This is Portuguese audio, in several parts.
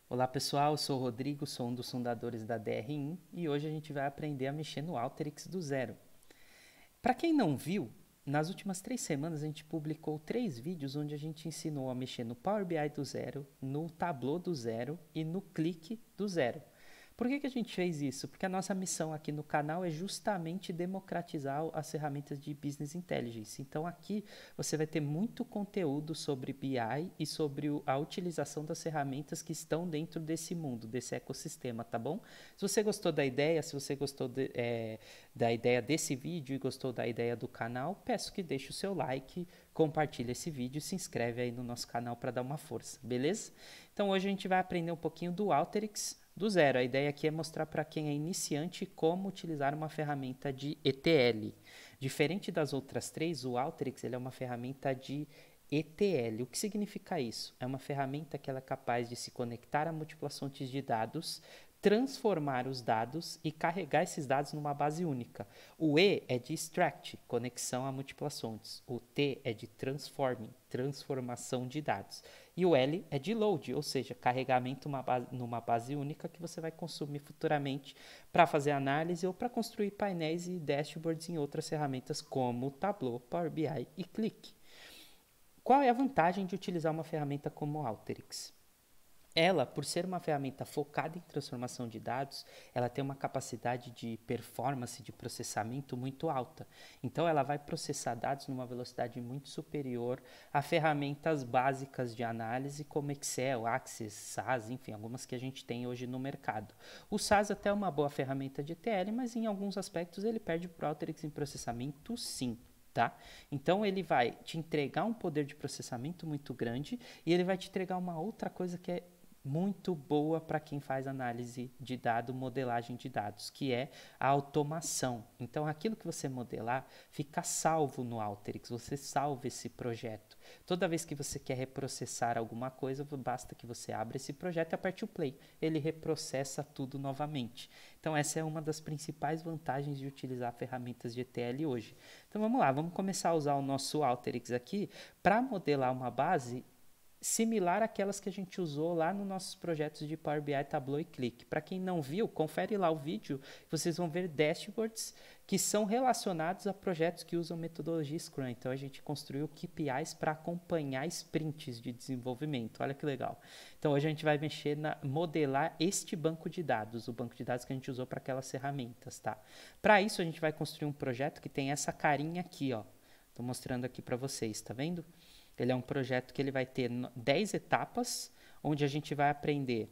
Olá pessoal, eu sou o Rodrigo, sou um dos fundadores da DRIN e hoje a gente vai aprender a mexer no Alteryx do zero. Para quem não viu, nas últimas 3 semanas a gente publicou 3 vídeos onde a gente ensinou a mexer no Power BI do zero, no Tableau do zero e no Click do zero. Por que a gente fez isso? Porque a nossa missão aqui no canal é justamente democratizar as ferramentas de Business Intelligence. Então aqui você vai ter muito conteúdo sobre BI e sobre a utilização das ferramentas que estão dentro desse mundo, desse ecossistema, tá bom? Se você gostou da ideia, se você gostou da ideia desse vídeo e gostou da ideia do canal, peço que deixe o seu like, compartilhe esse vídeo e se inscreve aí no nosso canal para dar uma força, beleza? Então hoje a gente vai aprender um pouquinho do Alteryx do zero. A ideia aqui é mostrar para quem é iniciante como utilizar uma ferramenta de ETL. Diferente das outras três, o Alteryx ele é uma ferramenta de ETL. O que significa isso? É uma ferramenta que ela é capaz de se conectar a múltiplas fontes de dados, transformar os dados e carregar esses dados numa base única. O E é de extract, conexão a múltiplas fontes. O T é de transforming, transformação de dados. E o L é de load, ou seja, carregamento numa base única que você vai consumir futuramente para fazer análise ou para construir painéis e dashboards em outras ferramentas como Tableau, Power BI e Click. Qual é a vantagem de utilizar uma ferramenta como Alteryx? Ela, por ser uma ferramenta focada em transformação de dados, ela tem uma capacidade de performance, de processamento muito alta. Então, ela vai processar dados numa velocidade muito superior a ferramentas básicas de análise, como Excel, Access, SAS, enfim, algumas que a gente tem hoje no mercado. O SAS até é uma boa ferramenta de ETL, mas em alguns aspectos ele perde para o Alteryx em processamento, sim. Tá? Então ele vai te entregar um poder de processamento muito grande e ele vai te entregar uma outra coisa que é muito boa para quem faz análise de dado, modelagem de dados, que é a automação. Então, aquilo que você modelar fica salvo no Alteryx, você salva esse projeto. Toda vez que você quer reprocessar alguma coisa, basta que você abra esse projeto e aperte o play. Ele reprocessa tudo novamente. Então, essa é uma das principais vantagens de utilizar ferramentas de ETL hoje. Então, vamos lá, vamos começar a usar o nosso Alteryx aqui para modelar uma base similar àquelas que a gente usou lá nos nossos projetos de Power BI, Tableau e Click. Para quem não viu, confere lá o vídeo, vocês vão ver dashboards que são relacionados a projetos que usam metodologia Scrum. Então a gente construiu KPIs para acompanhar sprints de desenvolvimento. Olha que legal. Então hoje a gente vai mexer na modelar este banco de dados, o banco de dados que a gente usou para aquelas ferramentas, tá? Para isso a gente vai construir um projeto que tem essa carinha aqui, ó. Estou mostrando aqui para vocês, tá vendo? Ele é um projeto que ele vai ter 10 etapas, onde a gente vai aprender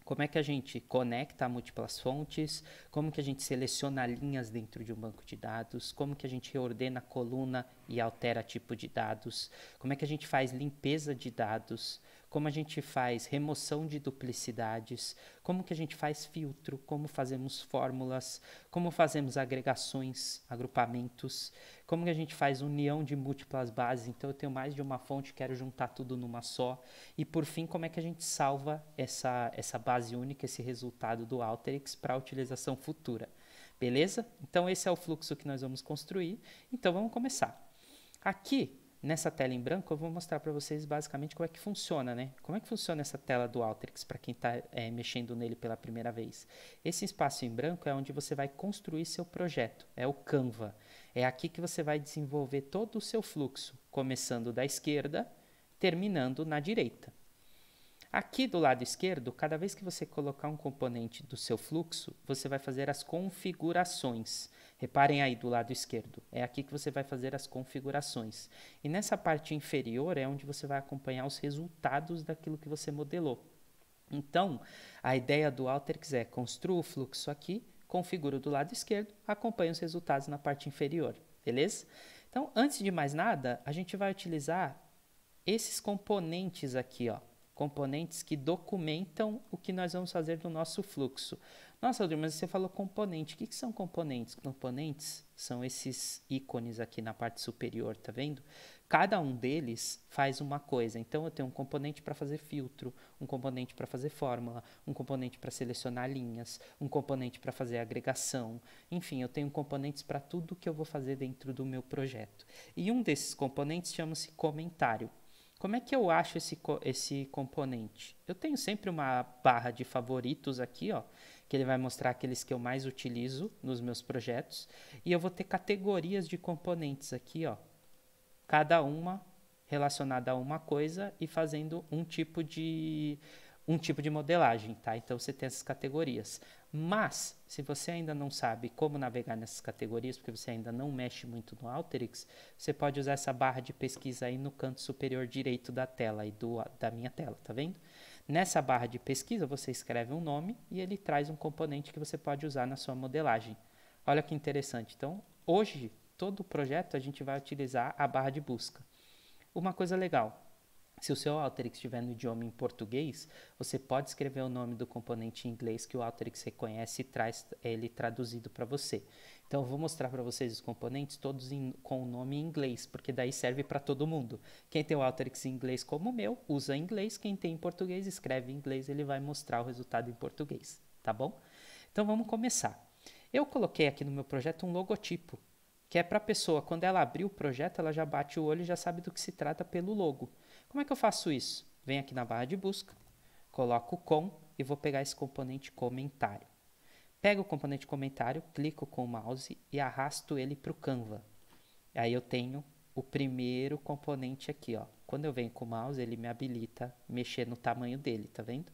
como é que a gente conecta a múltiplas fontes, como que a gente seleciona linhas dentro de um banco de dados, como que a gente reordena a coluna e altera tipo de dados, como é que a gente faz limpeza de dados, como a gente faz remoção de duplicidades, como que a gente faz filtro, como fazemos fórmulas, como fazemos agregações, agrupamentos, como que a gente faz união de múltiplas bases. Então eu tenho mais de uma fonte, quero juntar tudo numa só. E por fim, como é que a gente salva essa base única, esse resultado do Alteryx para utilização futura. Beleza? Então esse é o fluxo que nós vamos construir. Então vamos começar. Aqui, nessa tela em branco, eu vou mostrar para vocês basicamente como é que funciona, né? Como é que funciona essa tela do Alteryx para quem está mexendo nele pela primeira vez. Esse espaço em branco é onde você vai construir seu projeto, é o Canva. É aqui que você vai desenvolver todo o seu fluxo, começando da esquerda, terminando na direita. Aqui do lado esquerdo, cada vez que você colocar um componente do seu fluxo, você vai fazer as configurações. Reparem aí do lado esquerdo, é aqui que você vai fazer as configurações. E nessa parte inferior é onde você vai acompanhar os resultados daquilo que você modelou. Então, a ideia do Alteryx é construa o fluxo aqui, configura do lado esquerdo, acompanha os resultados na parte inferior, beleza? Então, antes de mais nada, a gente vai utilizar esses componentes aqui, ó, componentes que documentam o que nós vamos fazer do nosso fluxo. Nossa, Aldrin, mas você falou componente. O que são componentes? Componentes são esses ícones aqui na parte superior, tá vendo? Cada um deles faz uma coisa. Então, eu tenho um componente para fazer filtro, um componente para fazer fórmula, um componente para selecionar linhas, um componente para fazer agregação. Enfim, eu tenho componentes para tudo que eu vou fazer dentro do meu projeto. E um desses componentes chama-se comentário. Como é que eu acho esse componente? Eu tenho sempre uma barra de favoritos aqui, ó, que ele vai mostrar aqueles que eu mais utilizo nos meus projetos. E eu vou ter categorias de componentes aqui, ó, cada uma relacionada a uma coisa e fazendo um tipo de modelagem, tá? Então você tem essas categorias. Mas, se você ainda não sabe como navegar nessas categorias, porque você ainda não mexe muito no Alteryx, você pode usar essa barra de pesquisa aí no canto superior direito da tela, aí da minha tela, tá vendo? Nessa barra de pesquisa, você escreve um nome e ele traz um componente que você pode usar na sua modelagem. Olha que interessante. Então, hoje, todo o projeto a gente vai utilizar a barra de busca. Uma coisa legal, se o seu Alteryx estiver no idioma em português, você pode escrever o nome do componente em inglês que o Alteryx reconhece e traz ele traduzido para você. Então, eu vou mostrar para vocês os componentes todos com o nome em inglês, porque daí serve para todo mundo. Quem tem o Alteryx em inglês como o meu, usa em inglês. Quem tem em português, escreve em inglês, ele vai mostrar o resultado em português, tá bom? Então, vamos começar. Eu coloquei aqui no meu projeto um logotipo, que é para a pessoa, quando ela abrir o projeto, ela já bate o olho e já sabe do que se trata pelo logo. Como é que eu faço isso? Venho aqui na barra de busca, coloco com e vou pegar esse componente comentário. Pego o componente comentário, clico com o mouse e arrasto ele para o Canva. Aí eu tenho o primeiro componente aqui, ó. Quando eu venho com o mouse, ele me habilita a mexer no tamanho dele, tá vendo?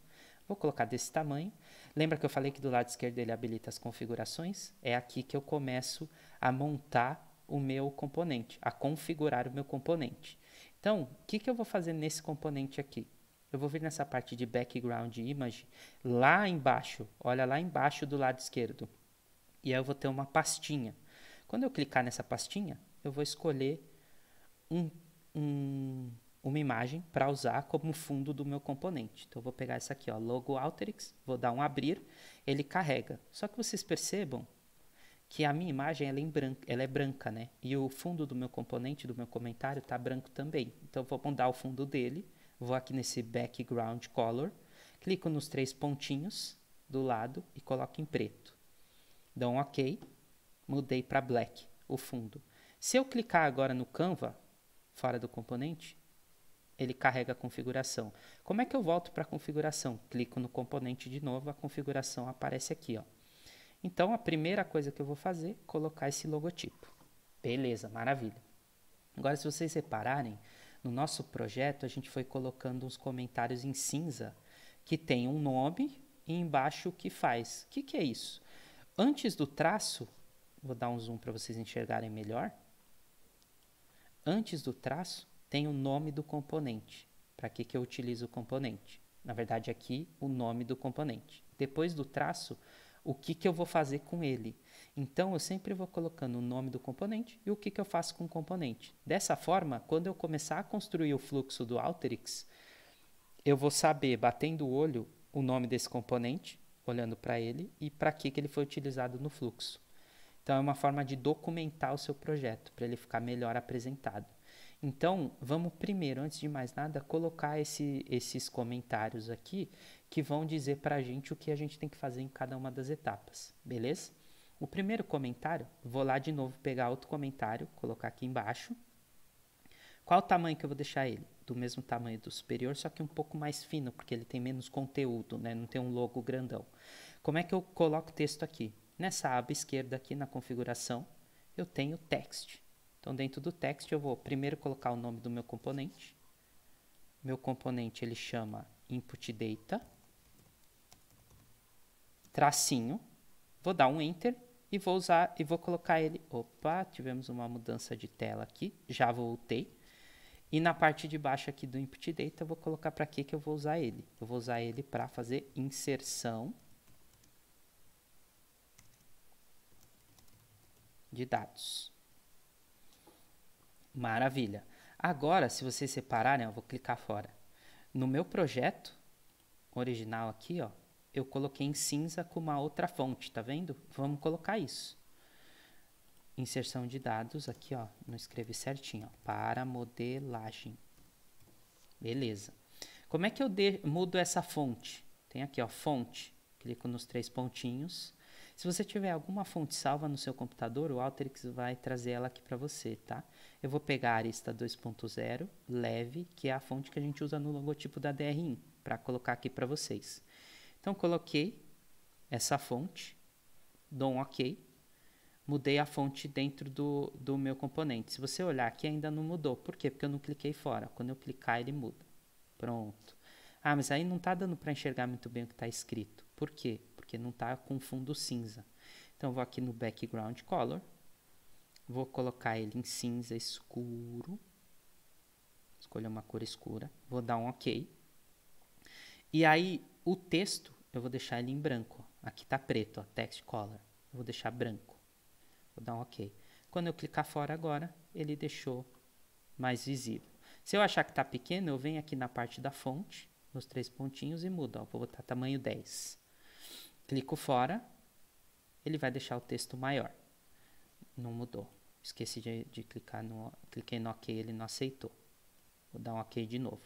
Vou colocar desse tamanho. Lembra que eu falei que do lado esquerdo ele habilita as configurações? É aqui que eu começo a montar o meu componente, a configurar o meu componente. Então, o que eu vou fazer nesse componente aqui? Eu vou vir nessa parte de Background Image, lá embaixo, olha lá embaixo do lado esquerdo. E aí eu vou ter uma pastinha. Quando eu clicar nessa pastinha, eu vou escolher uma imagem para usar como fundo do meu componente. Então, eu vou pegar essa aqui, ó, Logo Alteryx, vou dar um abrir, ele carrega. Só que vocês percebam que a minha imagem ela é branca, né? E o fundo do meu componente, do meu comentário, está branco também. Então, vou mudar o fundo dele, vou aqui nesse Background Color, clico nos 3 pontinhos do lado e coloco em preto. Dou um OK, mudei para Black, o fundo. Se eu clicar agora no Canva, fora do componente, ele carrega a configuração. Como é que eu volto para a configuração? Clico no componente de novo, a configuração aparece aqui, ó. Então, a primeira coisa que eu vou fazer é colocar esse logotipo. Beleza, maravilha. Agora, se vocês repararem, no nosso projeto, a gente foi colocando uns comentários em cinza que tem um nome e embaixo o que faz. O que é isso? Antes do traço, vou dar um zoom para vocês enxergarem melhor. Antes do traço, tem o nome do componente. Para que eu utilizo o componente? Na verdade, aqui, o nome do componente. Depois do traço, o que eu vou fazer com ele. Então, eu sempre vou colocando o nome do componente e o que eu faço com o componente. Dessa forma, quando eu começar a construir o fluxo do Alteryx, eu vou saber, batendo o olho, o nome desse componente, olhando para ele, e para que ele foi utilizado no fluxo. Então, é uma forma de documentar o seu projeto, para ele ficar melhor apresentado. Então, vamos primeiro, antes de mais nada, colocar esses comentários aqui que vão dizer para a gente o que a gente tem que fazer em cada uma das etapas, beleza? O primeiro comentário, vou lá de novo pegar outro comentário, colocar aqui embaixo. Qual o tamanho que eu vou deixar ele? Do mesmo tamanho do superior, só que um pouco mais fino, porque ele tem menos conteúdo, né? Não tem um logo grandão. Como é que eu coloco o texto aqui? Nessa aba esquerda aqui na configuração, eu tenho text. Então, dentro do text, eu vou primeiro colocar o nome do meu componente. Meu componente, ele chama input data, tracinho, vou dar um enter e vou colocar ele. Opa, tivemos uma mudança de tela aqui, já voltei. E na parte de baixo aqui do input data, eu vou colocar para que eu vou usar ele. Eu vou usar ele para fazer inserção de dados. Maravilha. Agora, se vocês separarem, eu vou clicar fora. No meu projeto original aqui, ó, eu coloquei em cinza com uma outra fonte, tá vendo? Vamos colocar isso. Inserção de dados, aqui, ó, não escrevi certinho, ó, para modelagem. Beleza. Como é que eu mudo essa fonte? Tem aqui, ó, fonte. Clico nos 3 pontinhos. Se você tiver alguma fonte salva no seu computador, o Alteryx vai trazer ela aqui para você, tá? Eu vou pegar a Arista 2.0 Leve, que é a fonte que a gente usa no logotipo da DRIM, para colocar aqui para vocês. Então, coloquei essa fonte, dou um OK, mudei a fonte dentro do meu componente. Se você olhar aqui, ainda não mudou. Por quê? Porque eu não cliquei fora. Quando eu clicar, ele muda. Pronto. Ah, mas aí não está dando para enxergar muito bem o que está escrito. Por quê? Porque não está com fundo cinza. Então, eu vou aqui no Background Color. Vou colocar ele em cinza escuro. Escolher uma cor escura. Vou dar um OK. E aí, o texto, eu vou deixar ele em branco. Aqui está preto, ó, Text Color. Eu vou deixar branco. Vou dar um OK. Quando eu clicar fora agora, ele deixou mais visível. Se eu achar que está pequeno, eu venho aqui na parte da fonte, nos 3 pontinhos e mudo. Ó, vou botar tamanho 10. Clico fora, ele vai deixar o texto maior. Não mudou. Esqueci de clicar no... Cliquei no OK, ele não aceitou. Vou dar um OK de novo.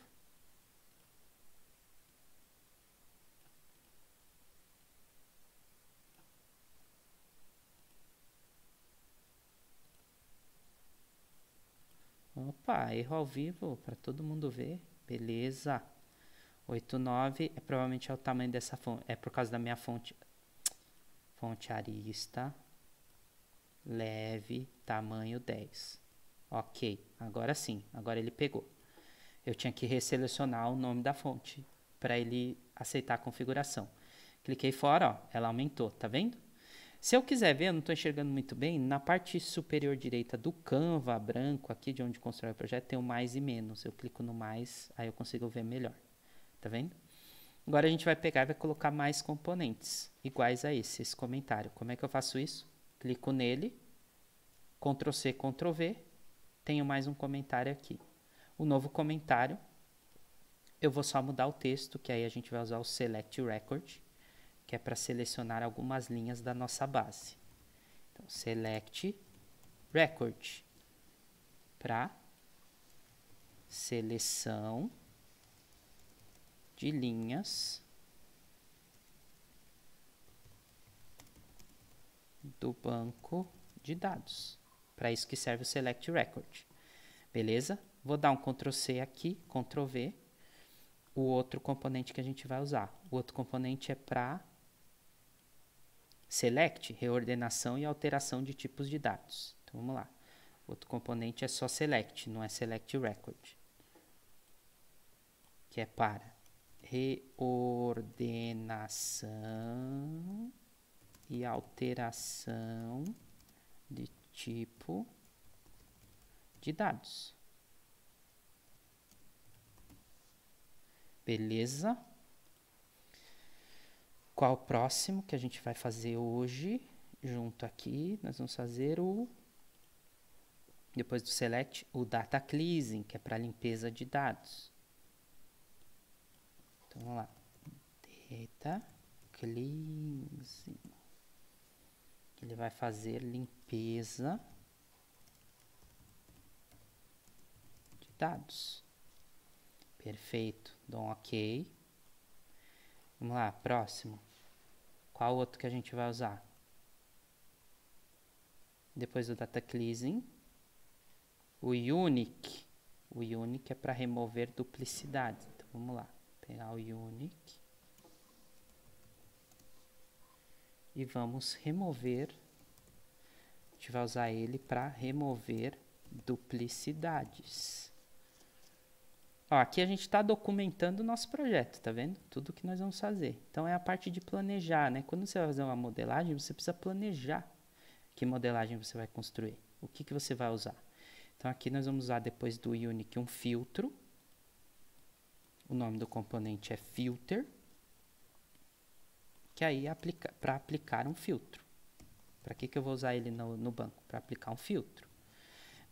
Opa, erro ao vivo para todo mundo ver. Beleza. 8,9 é provavelmente é o tamanho dessa fonte. É por causa da minha fonte. Fonte Arista. Leve, tamanho 10. Ok, agora sim. Agora ele pegou. Eu tinha que resselecionar o nome da fonte para ele aceitar a configuração. Cliquei fora, ó, ela aumentou, tá vendo? Se eu quiser ver, eu não estou enxergando muito bem, na parte superior direita do Canva branco, aqui de onde constrói o projeto, tem o mais e menos. Eu clico no mais, aí eu consigo ver melhor. Tá vendo? Agora a gente vai pegar e vai colocar mais componentes, iguais a esse comentário. Como é que eu faço isso? Clico nele, Ctrl C, Ctrl V, tenho mais um comentário aqui. O novo comentário, eu vou só mudar o texto, que aí a gente vai usar o Select Record, que é para selecionar algumas linhas da nossa base. Então, Select Record, para seleção de linhas do banco de dados. Para isso que serve o Select Record. Beleza? Vou dar um Ctrl C aqui, Ctrl V. O outro componente que a gente vai usar. O outro componente é para Select, reordenação e alteração de tipos de dados. Então, vamos lá. O outro componente é só Select, não é Select Record. Que é para reordenação e alteração de tipo de dados. Beleza? Qual o próximo que a gente vai fazer hoje? Junto aqui, nós vamos fazer o... Depois do Select, o Data Cleansing, que é para limpeza de dados. Então, vamos lá. Data Cleansing. Ele vai fazer limpeza de dados. Perfeito. Dou um OK. Vamos lá, próximo. Qual outro que a gente vai usar? Depois do Data Cleansing, o Unique. O Unique é para remover duplicidades. Então, vamos lá. Pegar o Unique. E vamos remover. A gente vai usar ele para remover duplicidades. Ó, aqui a gente está documentando o nosso projeto, tá vendo? Tudo que nós vamos fazer. Então, é a parte de planejar, né? Quando você vai fazer uma modelagem, você precisa planejar que modelagem você vai construir. O que, que você vai usar? Então, aqui nós vamos usar, depois do Unique, um filtro. O nome do componente é Filter. Que aí é para aplicar um filtro. Para que eu vou usar ele no banco? Para aplicar um filtro.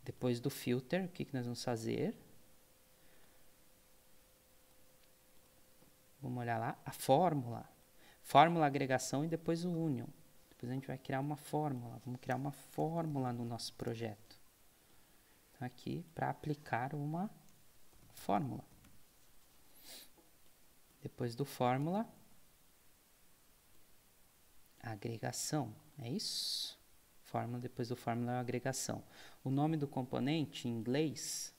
Depois do filter, o que, que nós vamos fazer? Vamos olhar lá, a fórmula. Fórmula, agregação e depois o union. Depois a gente vai criar uma fórmula. Vamos criar uma fórmula no nosso projeto. Então, aqui, para aplicar uma fórmula. Depois do fórmula, agregação, é isso? Fórmula, depois do fórmula é a agregação. O nome do componente em inglês,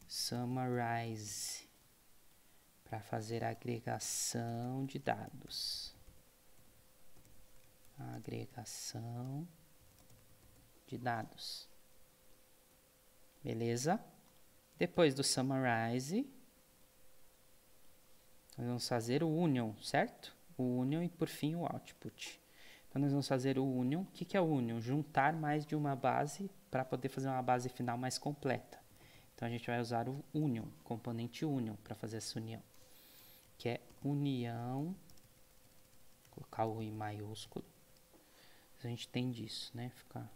summarize, para fazer a agregação de dados. Agregação de dados. Beleza? Depois do summarize, nós vamos fazer o union, certo? O union e por fim o output. Então nós vamos fazer o union. O que é o union? Juntar mais de uma base para poder fazer uma base final mais completa. Então a gente vai usar o union, componente union, para fazer essa união. Que é união, colocar o I maiúsculo. A gente tem disso, né? Ficar.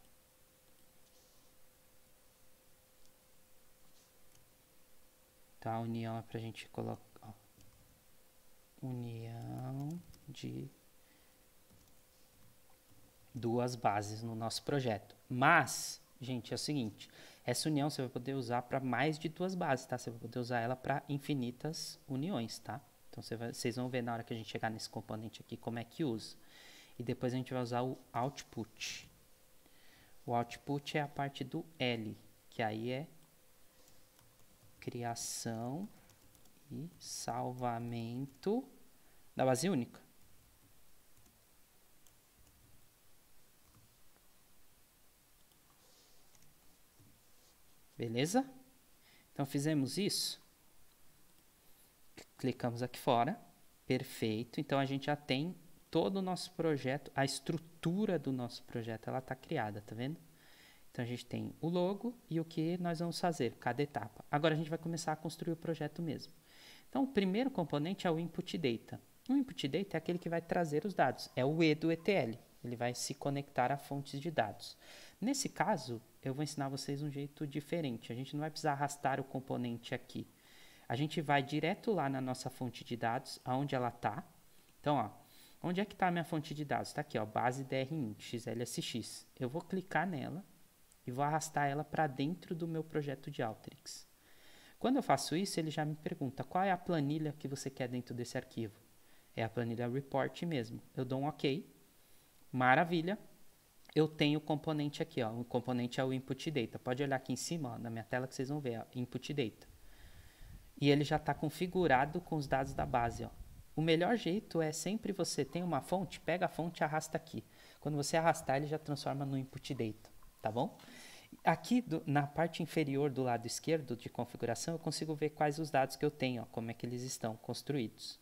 Então a união é para a gente colocar, ó, união de duas bases no nosso projeto. Mas, gente, é o seguinte, essa união você vai poder usar para mais de duas bases, tá? Você vai poder usar ela para infinitas uniões, tá? Então vocês vão ver na hora que a gente chegar nesse componente aqui como é que usa. E depois a gente vai usar o output. O output é a parte do L, que aí é criação e salvamento da base única. Beleza? Então fizemos isso. Clicamos aqui fora. Perfeito. Então a gente já tem todo o nosso projeto, a estrutura do nosso projeto, ela está criada, tá vendo? Então a gente tem o logo e o que nós vamos fazer, cada etapa. Agora a gente vai começar a construir o projeto mesmo. Então o primeiro componente é o input data. O input data é aquele que vai trazer os dados, é o E do ETL. Ele vai se conectar a fontes de dados. Nesse caso, eu vou ensinar vocês um jeito diferente. A gente não vai precisar arrastar o componente aqui. A gente vai direto lá na nossa fonte de dados, aonde ela está. Então, ó, onde é que está a minha fonte de dados? Está aqui, ó, base DRIN, XLSX. Eu vou clicar nela e vou arrastar ela para dentro do meu projeto de Alteryx. Quando eu faço isso, ele já me pergunta qual é a planilha que você quer dentro desse arquivo. É a planilha report mesmo. Eu dou um OK. Maravilha. Eu tenho o componente aqui, ó. O componente é o input data. Pode olhar aqui em cima, ó, na minha tela que vocês vão ver, ó, input data. E ele já está configurado com os dados da base, ó. O melhor jeito é sempre você tem uma fonte, pega a fonte e arrasta aqui. Quando você arrastar, ele já transforma no input data, tá bom? Aqui na parte inferior do lado esquerdo de configuração, eu consigo ver quais os dados que eu tenho, ó, como é que eles estão construídos.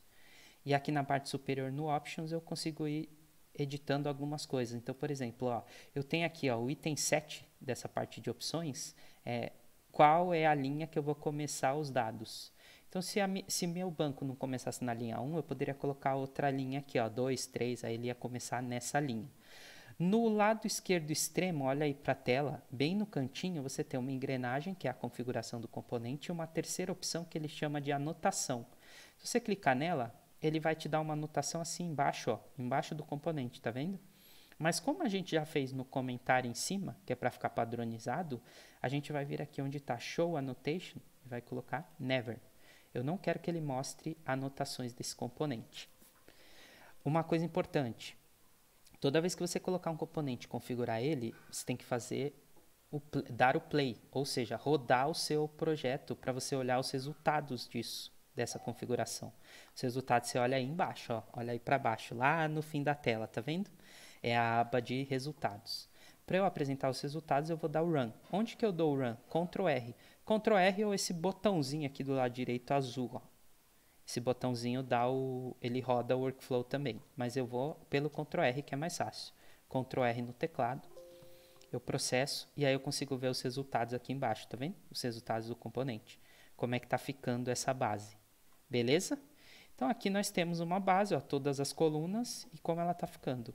E aqui na parte superior no Options, eu consigo ir editando algumas coisas. Então, por exemplo, ó, eu tenho aqui ó, o item 7 dessa parte de opções, qual é a linha que eu vou começar os dados. Então, se meu banco não começasse na linha 1, eu poderia colocar outra linha aqui, ó, 2, 3, aí ele ia começar nessa linha. No lado esquerdo extremo, olha aí para a tela, bem no cantinho, você tem uma engrenagem, que é a configuração do componente, e uma terceira opção que ele chama de anotação. Se você clicar nela, ele vai te dar uma anotação assim embaixo, ó, embaixo do componente, tá vendo? Mas como a gente já fez no comentário em cima, que é para ficar padronizado, a gente vai vir aqui onde está Show Annotation e vai colocar Never. Eu não quero que ele mostre anotações desse componente. Uma coisa importante, toda vez que você colocar um componente e configurar ele, você tem que dar o play, ou seja, rodar o seu projeto para você olhar os resultados disso, dessa configuração. Os resultados você olha aí embaixo, ó, olha aí para baixo, lá no fim da tela, tá vendo? É a aba de resultados. Para eu apresentar os resultados, eu vou dar o Run. Onde que eu dou o Run? Ctrl R. Ctrl R ou esse botãozinho aqui do lado direito azul, ó. Esse botãozinho ele roda o workflow também, mas eu vou pelo Ctrl R que é mais fácil. Ctrl R no teclado, eu processo e aí eu consigo ver os resultados aqui embaixo, tá vendo? Os resultados do componente. Como é que tá ficando essa base. Beleza? Então aqui nós temos uma base, ó, todas as colunas e como ela está ficando.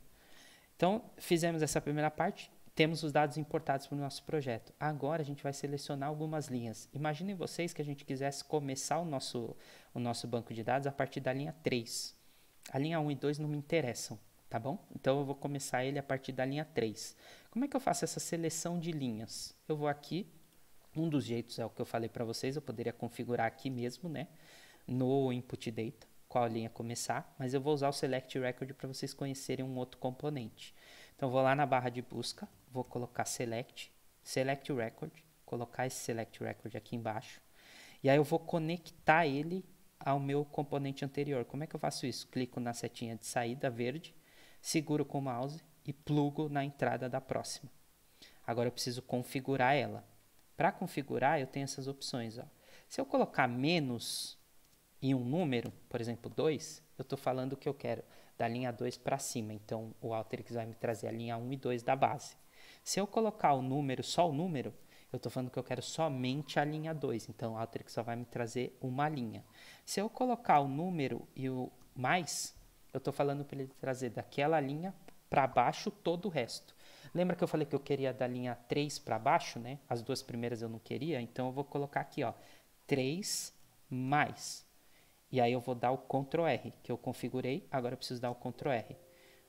Então fizemos essa primeira parte, temos os dados importados para o nosso projeto. Agora a gente vai selecionar algumas linhas. Imaginem vocês que a gente quisesse começar o nosso banco de dados a partir da linha 3. A linha 1 e 2 não me interessam, tá bom? Então eu vou começar ele a partir da linha 3. Como é que eu faço essa seleção de linhas? Eu vou aqui, um dos jeitos é o que eu falei para vocês, eu poderia configurar aqui mesmo, né? No input data, qual linha começar, mas eu vou usar o Select Record para vocês conhecerem um outro componente. Então, vou lá na barra de busca, vou colocar Select Record, colocar esse Select Record aqui embaixo, e aí eu vou conectar ele ao meu componente anterior. Como é que eu faço isso? Clico na setinha de saída verde, seguro com o mouse e plugo na entrada da próxima. Agora eu preciso configurar ela. Para configurar, eu tenho essas opções. Ó. Se eu colocar menos em um número, por exemplo, 2, eu estou falando que eu quero da linha 2 para cima. Então, o Alteryx vai me trazer a linha 1 e 2 da base. Se eu colocar o número, só o número, eu estou falando que eu quero somente a linha 2. Então, o Alteryx só vai me trazer uma linha. Se eu colocar o número e o mais, eu estou falando para ele trazer daquela linha para baixo todo o resto. Lembra que eu falei que eu queria da linha 3 para baixo, né? As duas primeiras eu não queria, então eu vou colocar aqui, ó, 3 mais. E aí eu vou dar o Ctrl R, que eu configurei, agora eu preciso dar o Ctrl R.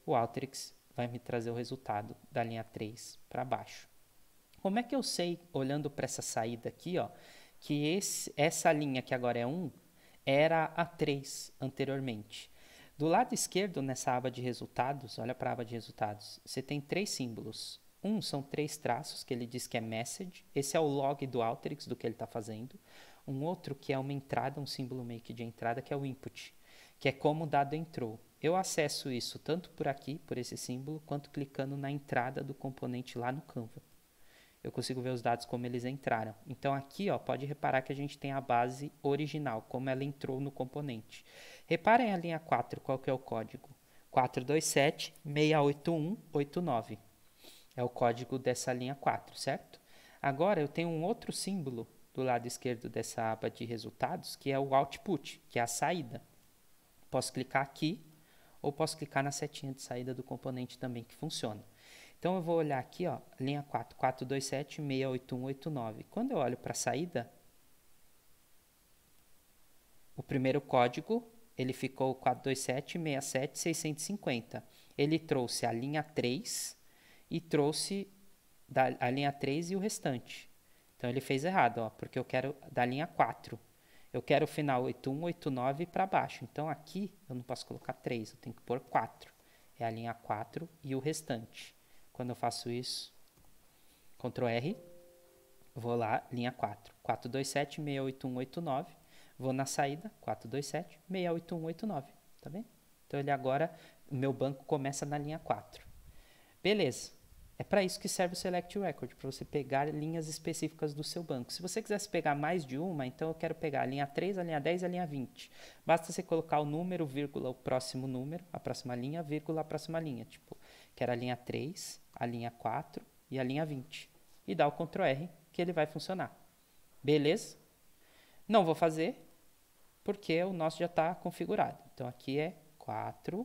O Alteryx vai me trazer o resultado da linha 3 para baixo. Como é que eu sei, olhando para essa saída aqui, ó, que essa linha que agora é 1 era a 3 anteriormente? Do lado esquerdo, nessa aba de resultados, olha para a aba de resultados, você tem 3 símbolos. Um são 3 traços, que ele diz que é message. Esse é o log do Alteryx, do que ele está fazendo. Um outro que é uma entrada, um símbolo meio que de entrada, que é o input, que é como o dado entrou. Eu acesso isso tanto por aqui, por esse símbolo, quanto clicando na entrada do componente lá no Canva. Eu consigo ver os dados como eles entraram. Então aqui, ó, pode reparar que a gente tem a base original, como ela entrou no componente. Reparem a linha 4, qual que é o código? 427-68189. É o código dessa linha 4, certo? Agora eu tenho um outro símbolo do lado esquerdo dessa aba de resultados, que é o output, que é a saída. Posso clicar aqui, ou posso clicar na setinha de saída do componente também, que funciona. Então, eu vou olhar aqui, ó, linha 4, 427-68189. Quando eu olho para a saída, o primeiro código, ele ficou 427-67-650. Ele trouxe a linha 3 e trouxe a linha 3 e o restante. Então, ele fez errado, ó, porque eu quero da linha 4. Eu quero o final 81, 89 para baixo. Então, aqui eu não posso colocar 3, eu tenho que pôr 4. É a linha 4 e o restante. Quando eu faço isso, Ctrl R, vou lá, linha 4, 427-68189, vou na saída, 427-68189, tá vendo? Então, ele agora, o meu banco começa na linha 4. Beleza, é para isso que serve o Select Record, para você pegar linhas específicas do seu banco. Se você quisesse pegar mais de uma, então eu quero pegar a linha 3, a linha 10 e a linha 20. Basta você colocar o número, vírgula, o próximo número, a próxima linha, vírgula, a próxima linha. Tipo, quero a linha 3, a linha 4 e a linha 20. E dá o Ctrl R, que ele vai funcionar. Beleza? Não vou fazer, porque o nosso já está configurado. Então, aqui é 4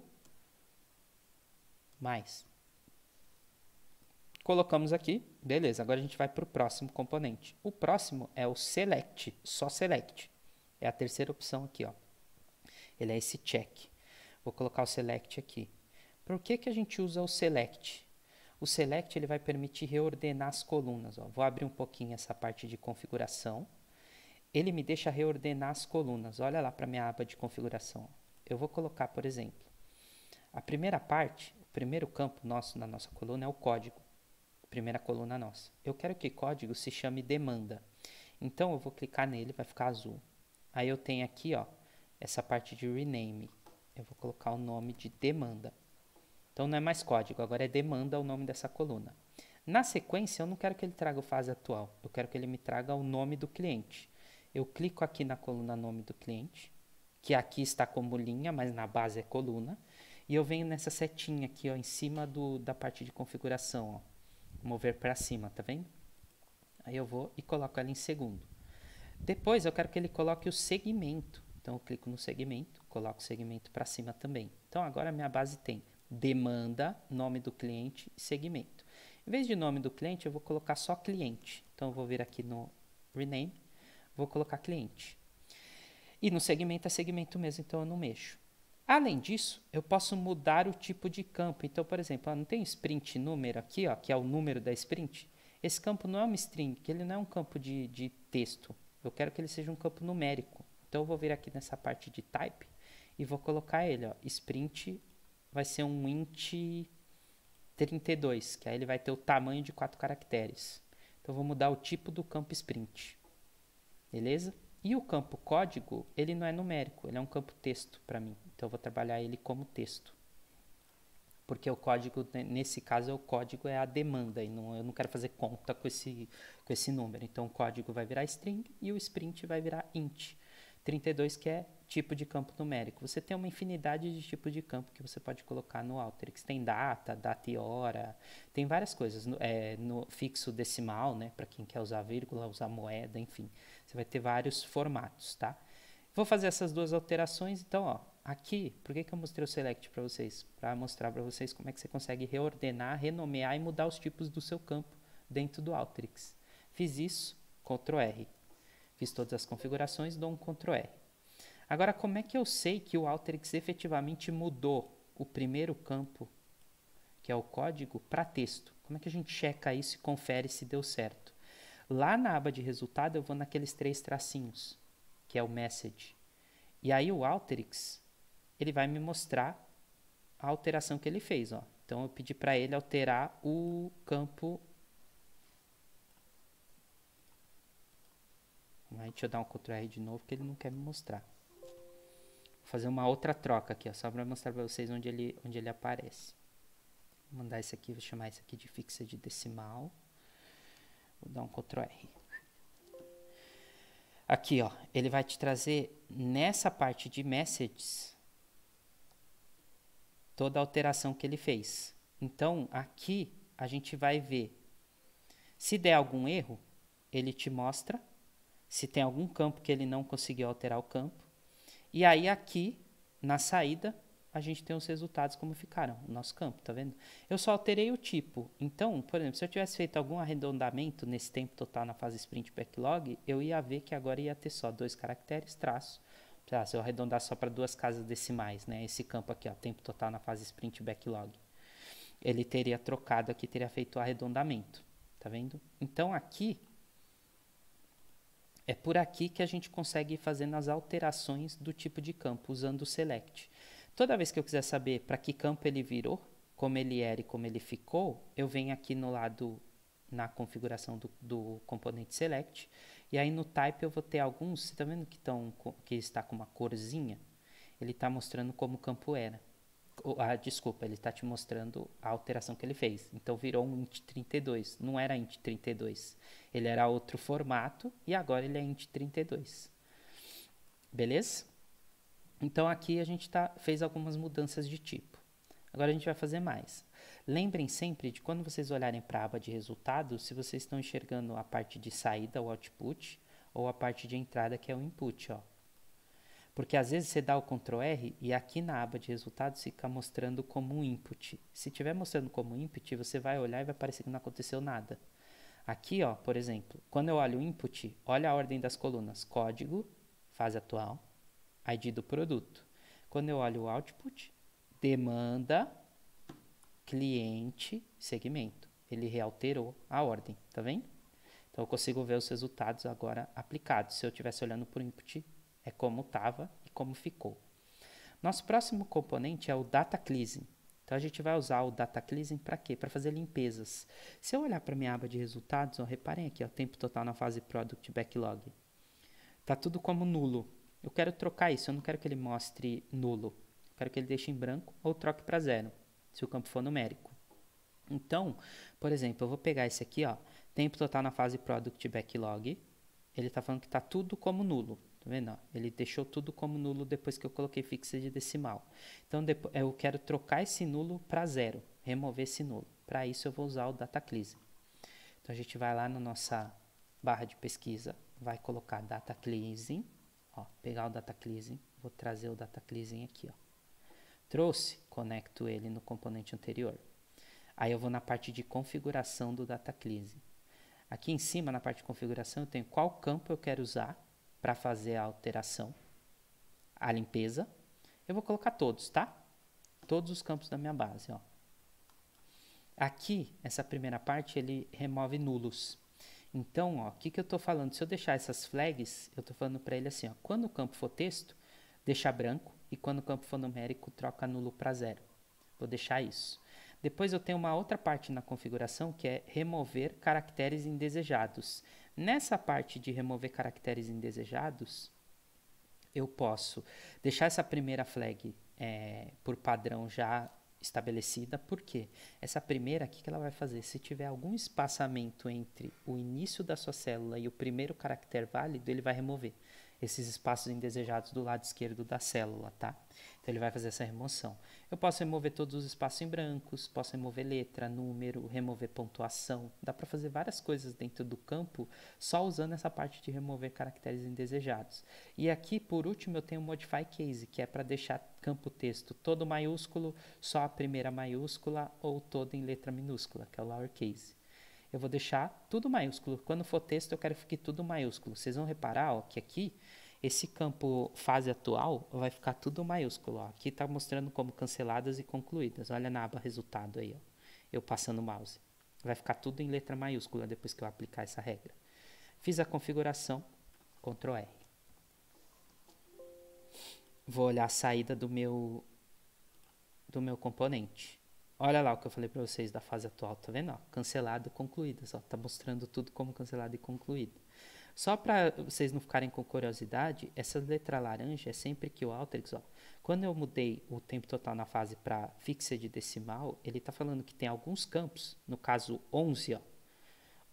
mais. Colocamos aqui, beleza, agora a gente vai para o próximo componente. O próximo é o Select, só Select. É a terceira opção aqui, ó. Ele é esse check. Vou colocar o Select aqui. Por que a gente usa o Select? O Select ele vai permitir reordenar as colunas. Ó. Vou abrir um pouquinho essa parte de configuração. Ele me deixa reordenar as colunas. Olha lá para a minha aba de configuração. Eu vou colocar, por exemplo, a primeira parte, o primeiro campo nosso na nossa coluna é o código. Primeira coluna nossa. Eu quero que código se chame demanda. Então, eu vou clicar nele, vai ficar azul. Aí eu tenho aqui, ó, essa parte de rename. Eu vou colocar o nome de demanda. Então, não é mais código, agora é demanda o nome dessa coluna. Na sequência, eu não quero que ele traga a fase atual. Eu quero que ele me traga o nome do cliente. Eu clico aqui na coluna nome do cliente, que aqui está como linha, mas na base é coluna. E eu venho nessa setinha aqui, ó, em cima da parte de configuração, ó. Mover para cima, tá vendo? Aí eu vou e coloco ela em segundo. Depois eu quero que ele coloque o segmento. Então eu clico no segmento, coloco o segmento para cima também. Então agora a minha base tem demanda, nome do cliente e segmento. Em vez de nome do cliente, eu vou colocar só cliente. Então eu vou vir aqui no rename, vou colocar cliente. E no segmento é segmento mesmo, então eu não mexo. Além disso, eu posso mudar o tipo de campo. Então, por exemplo, não tem sprint número aqui, ó, que é o número da sprint. Esse campo não é uma string, que ele não é um campo de texto. Eu quero que ele seja um campo numérico. Então, eu vou vir aqui nessa parte de type e vou colocar ele, ó, sprint vai ser um int 32, que aí ele vai ter o tamanho de 4 caracteres. Então, eu vou mudar o tipo do campo sprint, beleza? E o campo código, ele não é numérico, ele é um campo texto para mim. Então, eu vou trabalhar ele como texto. Porque o código, nesse caso, o código é a demanda, e não, eu não quero fazer conta com esse número. Então, o código vai virar string e o sprint vai virar int 32, que é tipo de campo numérico. Você tem uma infinidade de tipos de campo que você pode colocar no Alteryx. Tem data, data e hora, tem várias coisas. No fixo decimal, né, para quem quer usar vírgula, usar moeda, enfim. Você vai ter vários formatos, tá? Vou fazer essas duas alterações, então, ó, aqui, por que eu mostrei o select para vocês? Para mostrar para vocês como é que você consegue reordenar, renomear e mudar os tipos do seu campo dentro do Alteryx. Fiz isso, Ctrl R. Fiz todas as configurações, dou um Ctrl R. Agora, como é que eu sei que o Alteryx efetivamente mudou o primeiro campo, que é o código, para texto? Como é que a gente checa isso e confere se deu certo? Lá na aba de resultado, eu vou naqueles 3 tracinhos, que é o message. E aí o Alteryx, ele vai me mostrar a alteração que ele fez, ó. Então, eu pedi para ele alterar o campo. Deixa eu dar um Ctrl R de novo, que ele não quer me mostrar. Vou fazer uma outra troca aqui, ó, só para mostrar para vocês onde ele aparece. Vou mandar esse aqui, vou chamar esse aqui de fixa de decimal. Vou dar um Ctrl R. Aqui, ó, ele vai te trazer nessa parte de messages toda a alteração que ele fez. Então, aqui a gente vai ver. Se der algum erro, ele te mostra. Se tem algum campo que ele não conseguiu alterar o campo. E aí aqui, na saída, a gente tem os resultados como ficaram, o nosso campo, tá vendo? Eu só alterei o tipo. Então, por exemplo, se eu tivesse feito algum arredondamento nesse tempo total na fase sprint backlog, eu ia ver que agora ia ter só 2 caracteres, traço. Se eu arredondar só para 2 casas decimais, né? Esse campo aqui, ó, tempo total na fase sprint backlog. Ele teria trocado aqui, teria feito o arredondamento, tá vendo? Então, aqui, é por aqui que a gente consegue ir fazendo as alterações do tipo de campo, usando o select. Toda vez que eu quiser saber para que campo ele virou, como ele era e como ele ficou, eu venho aqui no lado, na configuração do componente select, e aí no type eu vou ter alguns, você está vendo que está com uma corzinha? Ele está mostrando como o campo era. Desculpa, ele está te mostrando a alteração que ele fez. Então virou um int 32, não era int 32. Ele era outro formato e agora ele é int 32. Beleza? Então aqui a gente fez algumas mudanças de tipo. Agora a gente vai fazer mais. Lembrem sempre de quando vocês olharem para a aba de resultados, se vocês estão enxergando a parte de saída, o output, ou a parte de entrada, que é o input, ó. Porque às vezes você dá o Ctrl R e aqui na aba de resultados fica mostrando como um input. Se estiver mostrando como input, você vai olhar e vai parecer que não aconteceu nada. Aqui, ó, por exemplo, quando eu olho o input, olha a ordem das colunas. Código, fase atual, ID do produto. Quando eu olho o output, demanda, cliente, segmento. Ele realterou a ordem, tá vendo? Então eu consigo ver os resultados agora aplicados. Se eu estivesse olhando por input, é como estava e como ficou. Nosso próximo componente é o data cleansing. Então a gente vai usar o data cleansing para quê? Para fazer limpezas. Se eu olhar para minha aba de resultados, ó, reparem aqui, ó, tempo total na fase product backlog. Tá tudo como nulo. Eu quero trocar isso, eu não quero que ele mostre nulo. Eu quero que ele deixe em branco ou troque para 0, se o campo for numérico. Então, por exemplo, eu vou pegar esse aqui, ó, tempo total na fase product backlog. Ele está falando que está tudo como nulo. Tá vendo? Ó, ele deixou tudo como nulo depois que eu coloquei fixa de decimal. Então, eu quero trocar esse nulo para 0, remover esse nulo. Para isso, eu vou usar o data cleansing. Então, a gente vai lá na nossa barra de pesquisa, vai colocar data cleansing, ó, pegar o data cleansing, vou trazer o data cleansing aqui, ó. Trouxe, conecto ele no componente anterior. Aí eu vou na parte de configuração do data cleansing. Aqui em cima, na parte de configuração, eu tenho qual campo eu quero usar para fazer a alteração, a limpeza. Eu vou colocar todos, tá? Todos os campos da minha base, ó. Aqui, essa primeira parte, ele remove nulos. Então, ó, o que eu estou falando? Se eu deixar essas flags, eu estou falando para ele assim, ó, quando o campo for texto, deixa branco e quando o campo for numérico, troca nulo para 0. Vou deixar isso. Depois eu tenho uma outra parte na configuração que é remover caracteres indesejados. Nessa parte de remover caracteres indesejados, eu posso deixar essa primeira flag por padrão já estabelecida. Por quê? Essa primeira aqui que ela vai fazer, se tiver algum espaçamento entre o início da sua célula e o primeiro caractere válido, ele vai remover esses espaços indesejados do lado esquerdo da célula, tá? Então ele vai fazer essa remoção. Eu posso remover todos os espaços em brancos, posso remover letra, número, remover pontuação. Dá para fazer várias coisas dentro do campo só usando essa parte de remover caracteres indesejados. E aqui, por último, eu tenho o Modify Case, que é para deixar campo texto todo maiúsculo, só a primeira maiúscula, ou todo em letra minúscula, que é o Lowercase. Eu vou deixar tudo maiúsculo. Quando for texto, eu quero que fique tudo maiúsculo. Vocês vão reparar que aqui, esse campo fase atual vai ficar tudo maiúsculo. Aqui está mostrando como canceladas e concluídas. Olha na aba resultado aí, eu passando o mouse. Vai ficar tudo em letra maiúscula depois que eu aplicar essa regra. Fiz a configuração, Ctrl R. Vou olhar a saída do meu componente. Olha lá o que eu falei para vocês da fase atual, tá vendo? Cancelado e concluídas, tá mostrando tudo como cancelado e concluído. Só para vocês não ficarem com curiosidade, essa letra laranja é sempre que o Alteryx, quando eu mudei o tempo total na fase para fixed decimal, ele está falando que tem alguns campos, no caso 11,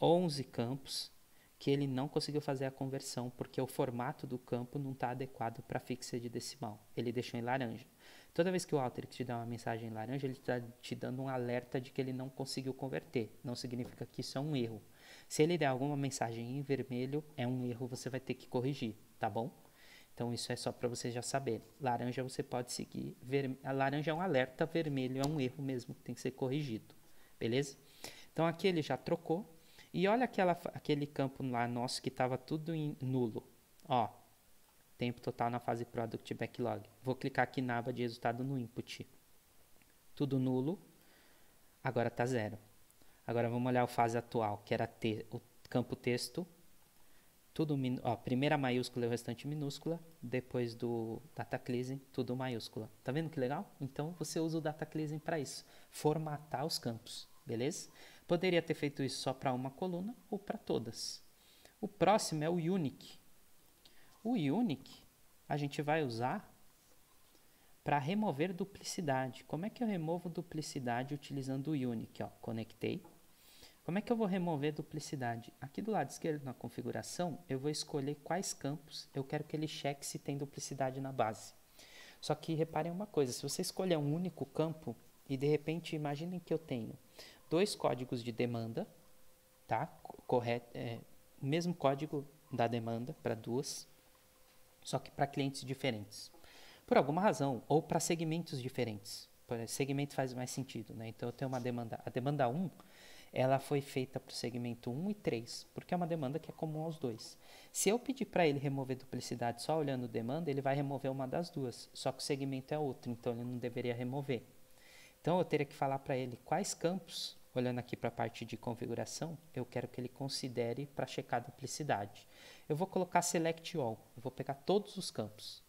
11 campos, que ele não conseguiu fazer a conversão, porque o formato do campo não está adequado para fixed decimal, ele deixou em laranja. Toda vez que o Alteryx te dá uma mensagem em laranja, ele está te dando um alerta de que ele não conseguiu converter. Não significa que isso é um erro. Se ele der alguma mensagem em vermelho, é um erro, você vai ter que corrigir, tá bom? Então isso é só para vocês já saberem. Laranja você pode seguir, a laranja é um alerta, vermelho é um erro mesmo, que tem que ser corrigido, beleza? Então aqui ele já trocou, e olha aquele campo lá nosso que estava tudo em nulo, tempo total na fase Product Backlog. Vou clicar aqui na aba de resultado no Input. Tudo nulo, agora está 0. Agora vamos olhar a fase atual, que era o campo texto, tudo primeira maiúscula e o restante minúscula, depois do data cleansing, tudo maiúscula. Tá vendo que legal? Então você usa o data cleansing para isso, formatar os campos, beleza? Poderia ter feito isso só para uma coluna ou para todas. O próximo é o Unique. O Unique a gente vai usar para remover duplicidade. Como é que eu removo duplicidade utilizando o Unique? Conectei. Como é que eu vou remover duplicidade? Aqui do lado esquerdo na configuração, eu vou escolher quais campos eu quero que ele cheque se tem duplicidade na base. Só que reparem uma coisa, se você escolher um único campo e de repente imaginem que eu tenho 2 códigos de demanda, tá? Correto, o mesmo código da demanda para 2, só que para clientes diferentes. Por alguma razão, ou para segmentos diferentes. Segmento faz mais sentido, né? Então eu tenho uma demanda, a demanda 1, ela foi feita para o segmento 1 e 3, porque é uma demanda que é comum aos dois. Se eu pedir para ele remover duplicidade só olhando demanda, ele vai remover uma das duas, só que o segmento é outro, então ele não deveria remover. Então eu teria que falar para ele quais campos, olhando aqui para a parte de configuração, eu quero que ele considere para checar a duplicidade. Eu vou colocar Select All, eu vou pegar todos os campos.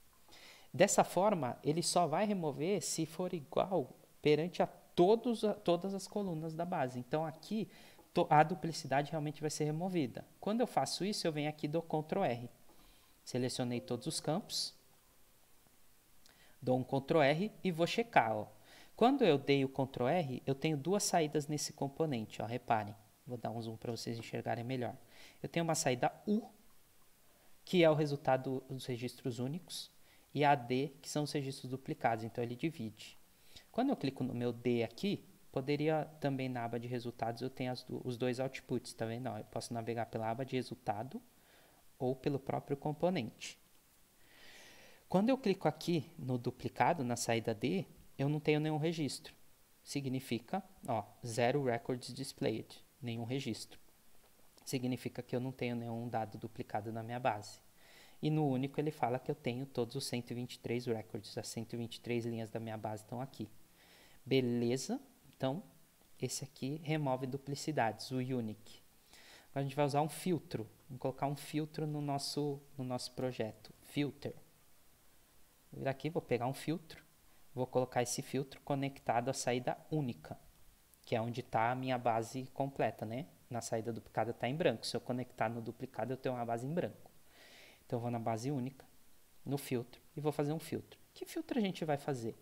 Dessa forma, ele só vai remover se for igual perante a todas as colunas da base. Então aqui a duplicidade realmente vai ser removida. Quando eu faço isso, eu venho aqui do Ctrl R. Selecionei todos os campos, dou um Ctrl R e vou checar. Quando eu dei o Ctrl R, eu tenho 2 saídas nesse componente. Reparem, vou dar um zoom para vocês enxergarem melhor. Eu tenho uma saída U, que é o resultado dos registros únicos, e a D, que são os registros duplicados, então ele divide. Quando eu clico no meu D aqui, poderia também na aba de resultados eu tenho os 2 outputs, tá vendo? Eu posso navegar pela aba de resultado ou pelo próprio componente. Quando eu clico aqui no duplicado, na saída D, eu não tenho nenhum registro. Significa, 0 records displayed, nenhum registro. Significa que eu não tenho nenhum dado duplicado na minha base. E no único ele fala que eu tenho todos os 123 records, as 123 linhas da minha base estão aqui. Beleza? Então, esse aqui remove duplicidades, o Unique. Agora a gente vai usar um filtro. Vamos colocar um filtro no nosso projeto. Filter. Vou vir aqui, vou pegar um filtro, vou colocar esse filtro conectado à saída única, que é onde está a minha base completa, né? Na saída duplicada está em branco. Se eu conectar no duplicado, eu tenho uma base em branco. Então, eu vou na base única, no filtro, e vou fazer um filtro. Que filtro a gente vai fazer?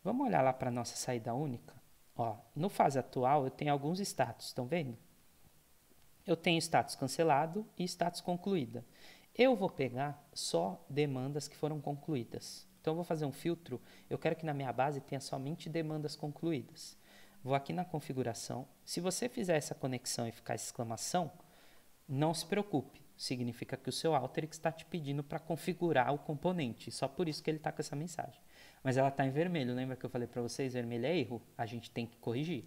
Vamos olhar lá para a nossa saída única. Ó, no fase atual, eu tenho alguns status, estão vendo? Eu tenho status cancelado e status concluída. Eu vou pegar só demandas que foram concluídas. Então, eu vou fazer um filtro. Eu quero que na minha base tenha somente demandas concluídas. Vou aqui na configuração. Se você fizer essa conexão e ficar exclamação, não se preocupe. Significa que o seu Alteryx está te pedindo para configurar o componente. Só por isso que ele está com essa mensagem. Mas ela está em vermelho. Lembra que eu falei para vocês? Vermelho é erro. A gente tem que corrigir.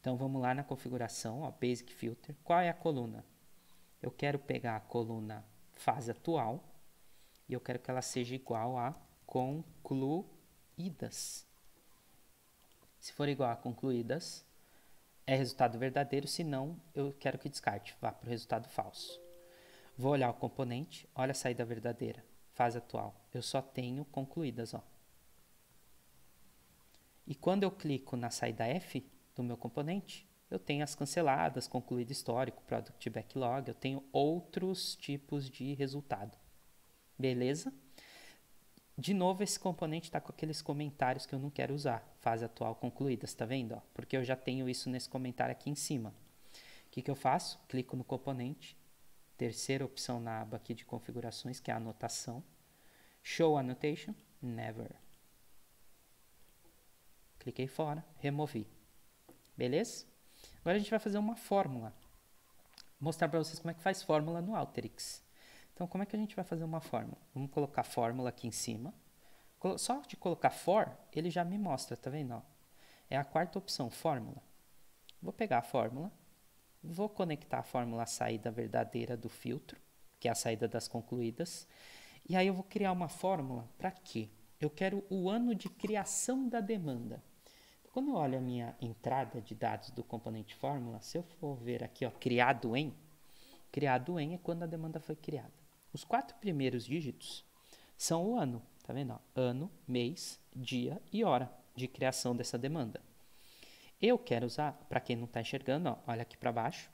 Então, vamos lá na configuração, ó, Basic Filter. Qual é a coluna? Eu quero pegar a coluna fase atual e eu quero que ela seja igual a concluídas. Se for igual a concluídas, é resultado verdadeiro, se não, eu quero que descarte, vá para o resultado falso. Vou olhar o componente, olha a saída verdadeira, fase atual. Eu só tenho concluídas, ó. E quando eu clico na saída F do meu componente, eu tenho as canceladas, concluído histórico, product backlog, eu tenho outros tipos de resultado. Beleza? De novo, esse componente está com aqueles comentários que eu não quero usar. Fase atual concluídas, tá vendo? Ó? Porque eu já tenho isso nesse comentário aqui em cima. O que eu faço? Clico no componente, terceira opção na aba aqui de configurações, que é a anotação. Show Annotation, Never. Cliquei fora, removi. Beleza? Agora a gente vai fazer uma fórmula. Vou mostrar para vocês como é que faz fórmula no Alteryx. Então, como é que a gente vai fazer uma fórmula? Vamos colocar fórmula aqui em cima. Só de colocar for, ele já me mostra, tá vendo? Ó? É a quarta opção, fórmula. Vou pegar a fórmula, vou conectar a fórmula à saída verdadeira do filtro, que é a saída das concluídas. E aí eu vou criar uma fórmula para quê? Eu quero o ano de criação da demanda. Quando eu olho a minha entrada de dados do componente fórmula, se eu for ver aqui, ó, criado em é quando a demanda foi criada. Os 4 primeiros dígitos são o ano, tá vendo? Ó? Ano, mês, dia e hora de criação dessa demanda. Eu quero usar, para quem não está enxergando, ó, olha aqui para baixo.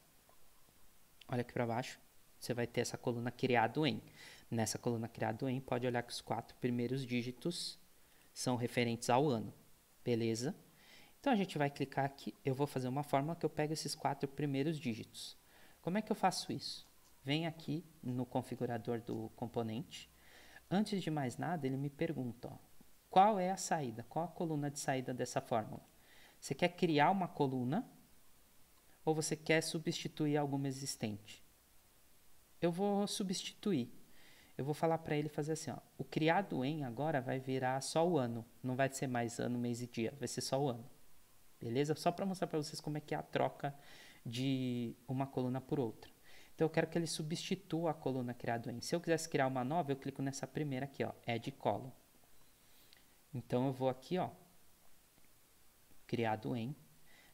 Olha aqui para baixo, você vai ter essa coluna criado em. Nessa coluna criado em, pode olhar que os 4 primeiros dígitos são referentes ao ano, beleza? Então, a gente vai clicar aqui, eu vou fazer uma fórmula que eu pego esses 4 primeiros dígitos. Como é que eu faço isso? Vem aqui no configurador do componente. Antes de mais nada, ele me pergunta, ó, qual é a saída? Qual a coluna de saída dessa fórmula? Você quer criar uma coluna ou você quer substituir alguma existente? Eu vou substituir. Eu vou falar para ele fazer assim, ó, o criado em agora vai virar só o ano. Não vai ser mais ano, mês e dia, vai ser só o ano. Beleza? Só para mostrar para vocês como é que é a troca de uma coluna por outra. Então, eu quero que ele substitua a coluna criado em. Se eu quisesse criar uma nova, eu clico nessa primeira aqui, ó, Add Column. Então, eu vou aqui, ó, criado em.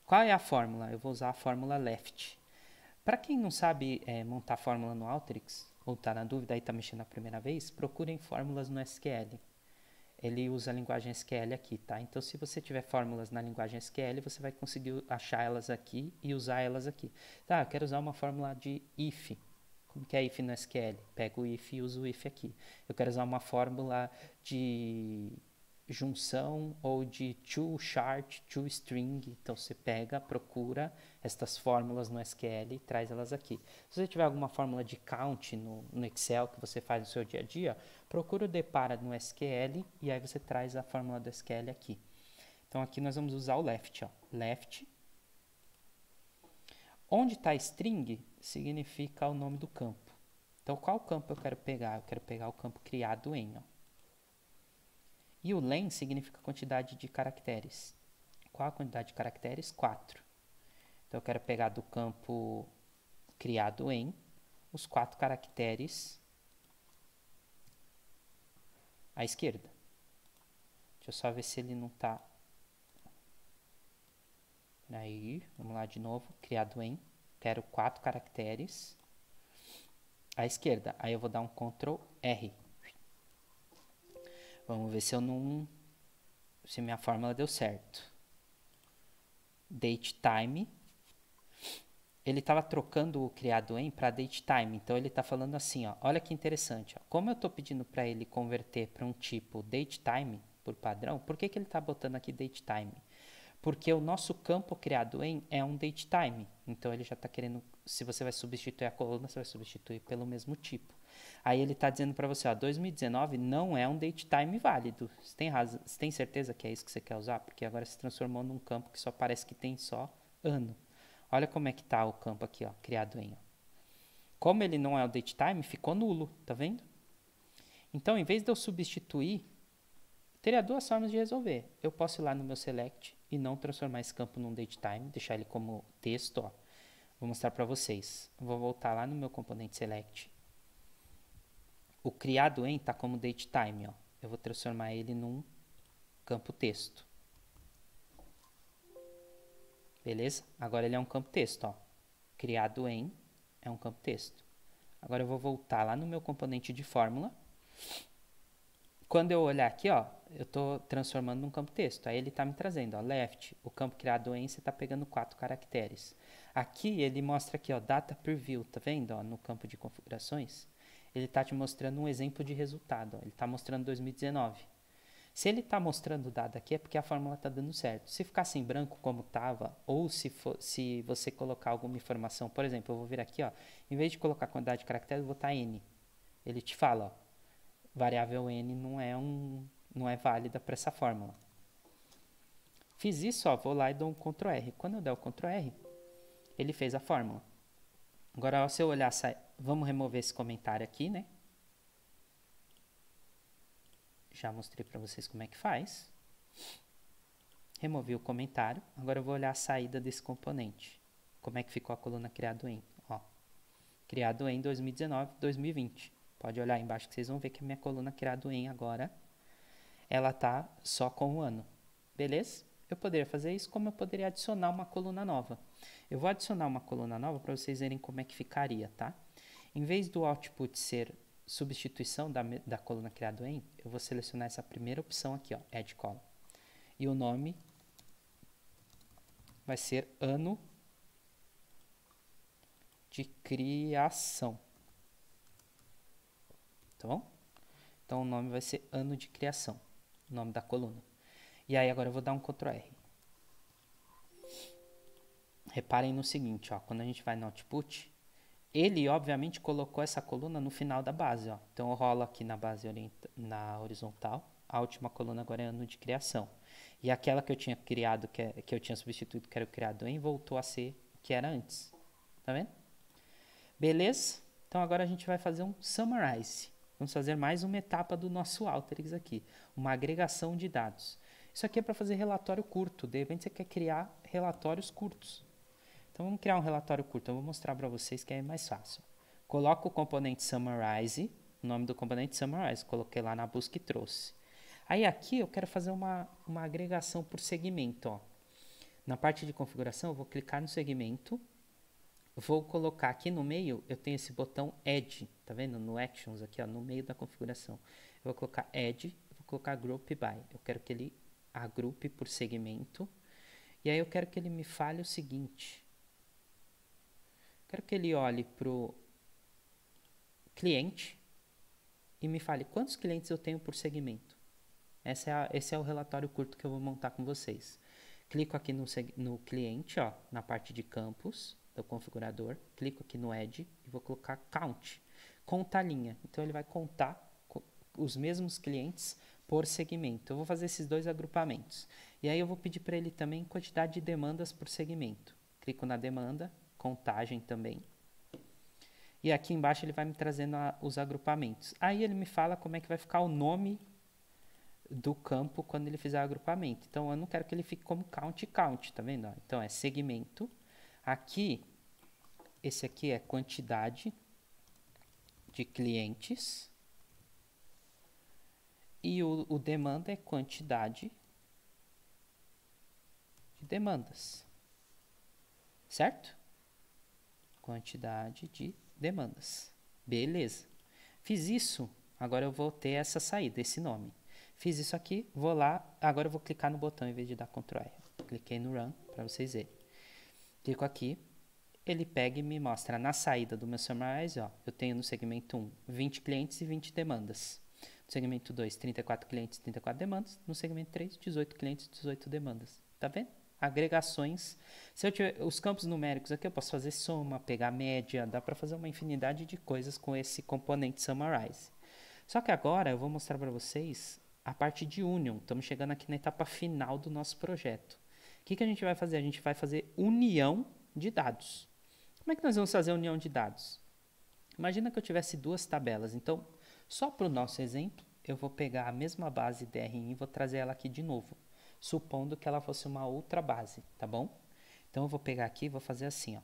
Qual é a fórmula? Eu vou usar a fórmula left. Para quem não sabe montar fórmula no Alteryx, ou está na dúvida e está mexendo a primeira vez, procurem fórmulas no SQL. Ele usa a linguagem SQL aqui, tá? Então, se você tiver fórmulas na linguagem SQL, você vai conseguir achar elas aqui e usar elas aqui. Tá, eu quero usar uma fórmula de if. Como que é if no SQL? Pego o if e uso o if aqui. Eu quero usar uma fórmula de junção ou de toChart, toString. Então, você pega, procura estas fórmulas no SQL e traz elas aqui. Se você tiver alguma fórmula de count no Excel que você faz no seu dia a dia, procura o depara no SQL e aí você traz a fórmula do SQL aqui. Então, aqui nós vamos usar o left. Ó. Left. Onde está string significa o nome do campo. Então, qual campo eu quero pegar? Eu quero pegar o campo criado em. Ó. E o len significa quantidade de caracteres. Qual a quantidade de caracteres? 4. Então, eu quero pegar do campo criado em os 4 caracteres à esquerda. Deixa eu só ver se ele não está... Aí, vamos lá de novo. Criado em. Quero 4 caracteres à esquerda. Aí eu vou dar um Ctrl R. Vamos ver se eu não... se minha fórmula deu certo. Date time. Ele estava trocando o criado em para date time. Então ele está falando assim, ó, olha que interessante. Ó, como eu estou pedindo para ele converter para um tipo date time por padrão, por que ele está botando aqui date time? Porque o nosso campo criado em é um date time. Então ele já está querendo, se você vai substituir a coluna, você vai substituir pelo mesmo tipo. Aí ele está dizendo para você, ó, 2019 não é um date time válido. Você tem certeza que é isso que você quer usar? Porque agora se transformou num campo que só parece que tem só ano. Olha como é que está o campo aqui, ó, criado em. Ó. Como ele não é o date time, ficou nulo, tá vendo? Então, em vez de eu substituir, teria duas formas de resolver. Eu posso ir lá no meu select e não transformar esse campo num date time, deixar ele como texto, ó. Vou mostrar para vocês. Eu vou voltar lá no meu componente select. O criado em está como date time, ó. Eu vou transformar ele num campo texto. Beleza? Agora ele é um campo texto, ó. Criado em é um campo texto. Agora eu vou voltar lá no meu componente de fórmula. Quando eu olhar aqui, ó, eu estou transformando num campo texto. Aí ele está me trazendo, ó, left, o campo criado em, você está pegando 4 caracteres. Aqui ele mostra aqui, ó, data preview, tá vendo? Ó, no campo de configurações, ele está te mostrando um exemplo de resultado. Ó, ele está mostrando 2019. Se ele está mostrando o dado aqui, é porque a fórmula está dando certo. Se ficasse em branco como estava, ou se você colocar alguma informação, por exemplo, eu vou vir aqui, ó, em vez de colocar a quantidade de caracteres, eu vou botar n. Ele te fala, ó, variável n não é válida para essa fórmula. Fiz isso, ó, vou lá e dou um Ctrl R. Quando eu der o Ctrl R, ele fez a fórmula. Agora, ó, se eu olhar, vamos remover esse comentário aqui, né? Já mostrei para vocês como é que faz. Removi o comentário. Agora eu vou olhar a saída desse componente. Como é que ficou a coluna criado em? Ó, criado em 2019, 2020. Pode olhar embaixo que vocês vão ver que a minha coluna criado em agora, ela tá só com o ano. Beleza? Eu poderia fazer isso como eu poderia adicionar uma coluna nova. Eu vou adicionar uma coluna nova para vocês verem como é que ficaria, tá? Em vez do output ser substituição da coluna criado em, eu vou selecionar essa primeira opção aqui, ó, add column. E o nome vai ser ano de criação. Tá bom? Então o nome vai ser ano de criação, o nome da coluna. E aí agora eu vou dar um Ctrl R. Reparem no seguinte, ó, quando a gente vai no output, ele obviamente colocou essa coluna no final da base, ó. Então eu rolo aqui na base na horizontal, a última coluna agora é ano de criação. E aquela que eu tinha criado, que eu tinha substituído, que era o criado em, voltou a ser o que era antes. Tá vendo? Beleza? Então agora a gente vai fazer um summarize. Vamos fazer mais uma etapa do nosso Alteryx aqui, uma agregação de dados. Isso aqui é para fazer relatório curto, de repente você quer criar relatórios curtos. Então vamos criar um relatório curto, eu vou mostrar para vocês que é mais fácil. Coloco o componente summarize, o nome do componente summarize, coloquei lá na busca e trouxe. Aí aqui eu quero fazer uma agregação por segmento. Ó. Na parte de configuração eu vou clicar no segmento, vou colocar aqui no meio, eu tenho esse botão Add, tá vendo? No Actions aqui, ó, no meio da configuração. Eu vou colocar Add, vou colocar Group By. Eu quero que ele agrupe por segmento. E aí eu quero que ele me fale o seguinte. Quero que ele olhe para o cliente e me fale quantos clientes eu tenho por segmento. Esse é o relatório curto que eu vou montar com vocês. Clico aqui no cliente, ó, na parte de campos do configurador. Clico aqui no Add e vou colocar Count. Conta a linha. Então, ele vai contar os mesmos clientes por segmento. Eu vou fazer esses dois agrupamentos. E aí eu vou pedir para ele também quantidade de demandas por segmento. Clico na demanda, contagem também. E aqui embaixo ele vai me trazendo os agrupamentos. Aí ele me fala como é que vai ficar o nome do campo quando ele fizer o agrupamento. Então, eu não quero que ele fique como count, tá vendo? Então, é segmento. Aqui, esse aqui é quantidade de clientes. E o demanda é quantidade de demandas. Certo? Quantidade de demandas. Beleza. Fiz isso, agora eu vou ter essa saída, esse nome. Fiz isso aqui, vou lá, agora eu vou clicar no botão em vez de dar Ctrl R. Cliquei no Run para vocês verem. Clico aqui, ele pega e me mostra na saída do meu Summarize, ó, eu tenho no segmento 1 20 clientes e 20 demandas. No segmento 2, 34 clientes e 34 demandas. No segmento 3, 18 clientes e 18 demandas. Tá vendo? Agregações. Se eu tiver os campos numéricos aqui, eu posso fazer soma, pegar média, dá para fazer uma infinidade de coisas com esse componente Summarize. Só que agora eu vou mostrar para vocês a parte de Union. Estamos chegando aqui na etapa final do nosso projeto. O que a gente vai fazer? A gente vai fazer união de dados. Como é que nós vamos fazer a união de dados? Imagina que eu tivesse duas tabelas. Então, só para o nosso exemplo, eu vou pegar a mesma base DRI e vou trazer ela aqui de novo, supondo que ela fosse uma outra base, tá bom? Então, eu vou pegar aqui e vou fazer assim, ó.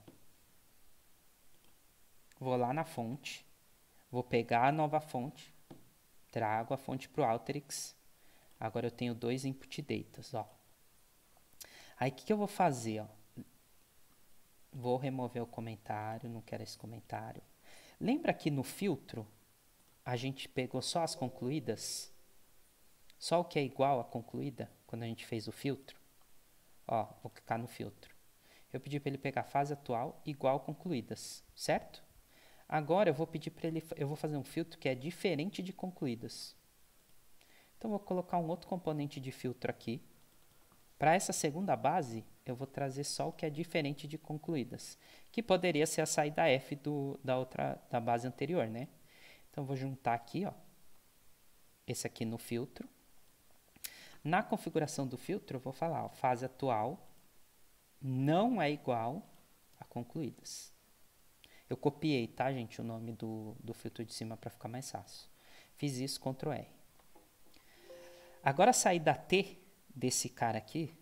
Vou lá na fonte, vou pegar a nova fonte, trago a fonte para o Alteryx. Agora eu tenho dois input datas, ó. Aí, o que eu vou fazer, ó? Vou remover o comentário, não quero esse comentário. Lembra que no filtro, a gente pegou só as concluídas? Só o que é igual a concluída, quando a gente fez o filtro? Ó, vou clicar no filtro. Eu pedi para ele pegar fase atual igual concluídas, certo? Agora eu vou pedir para ele, eu vou fazer um filtro que é diferente de concluídas. Então, vou colocar um outro componente de filtro aqui. Para essa segunda base, eu vou trazer só o que é diferente de concluídas, que poderia ser a saída F da base anterior, né? Então, vou juntar aqui, ó, esse aqui no filtro. Na configuração do filtro, eu vou falar, ó, fase atual não é igual a concluídas. Eu copiei, tá, gente, o nome do filtro de cima para ficar mais fácil. Fiz isso, Ctrl R. Agora, a saída T desse cara aqui,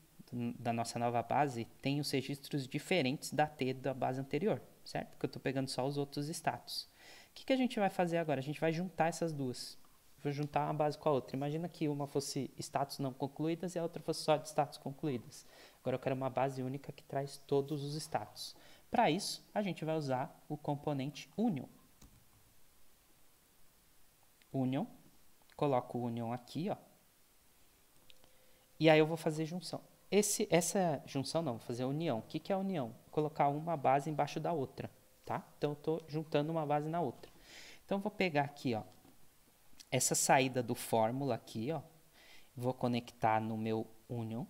da nossa nova base, tem os registros diferentes da T da base anterior, certo? Porque eu estou pegando só os outros status. O que a gente vai fazer agora? A gente vai juntar essas duas. Vou juntar uma base com a outra. Imagina que uma fosse status não concluídas e a outra fosse só de status concluídas. Agora eu quero uma base única que traz todos os status. Para isso, a gente vai usar o componente Union. Union. Coloco o Union aqui, ó. E aí eu vou fazer junção. Essa junção não, vou fazer a união. O que é a união? Colocar uma base embaixo da outra, tá? Então, eu estou juntando uma base na outra. Então, eu vou pegar aqui, ó, essa saída do fórmula aqui, ó, vou conectar no meu union.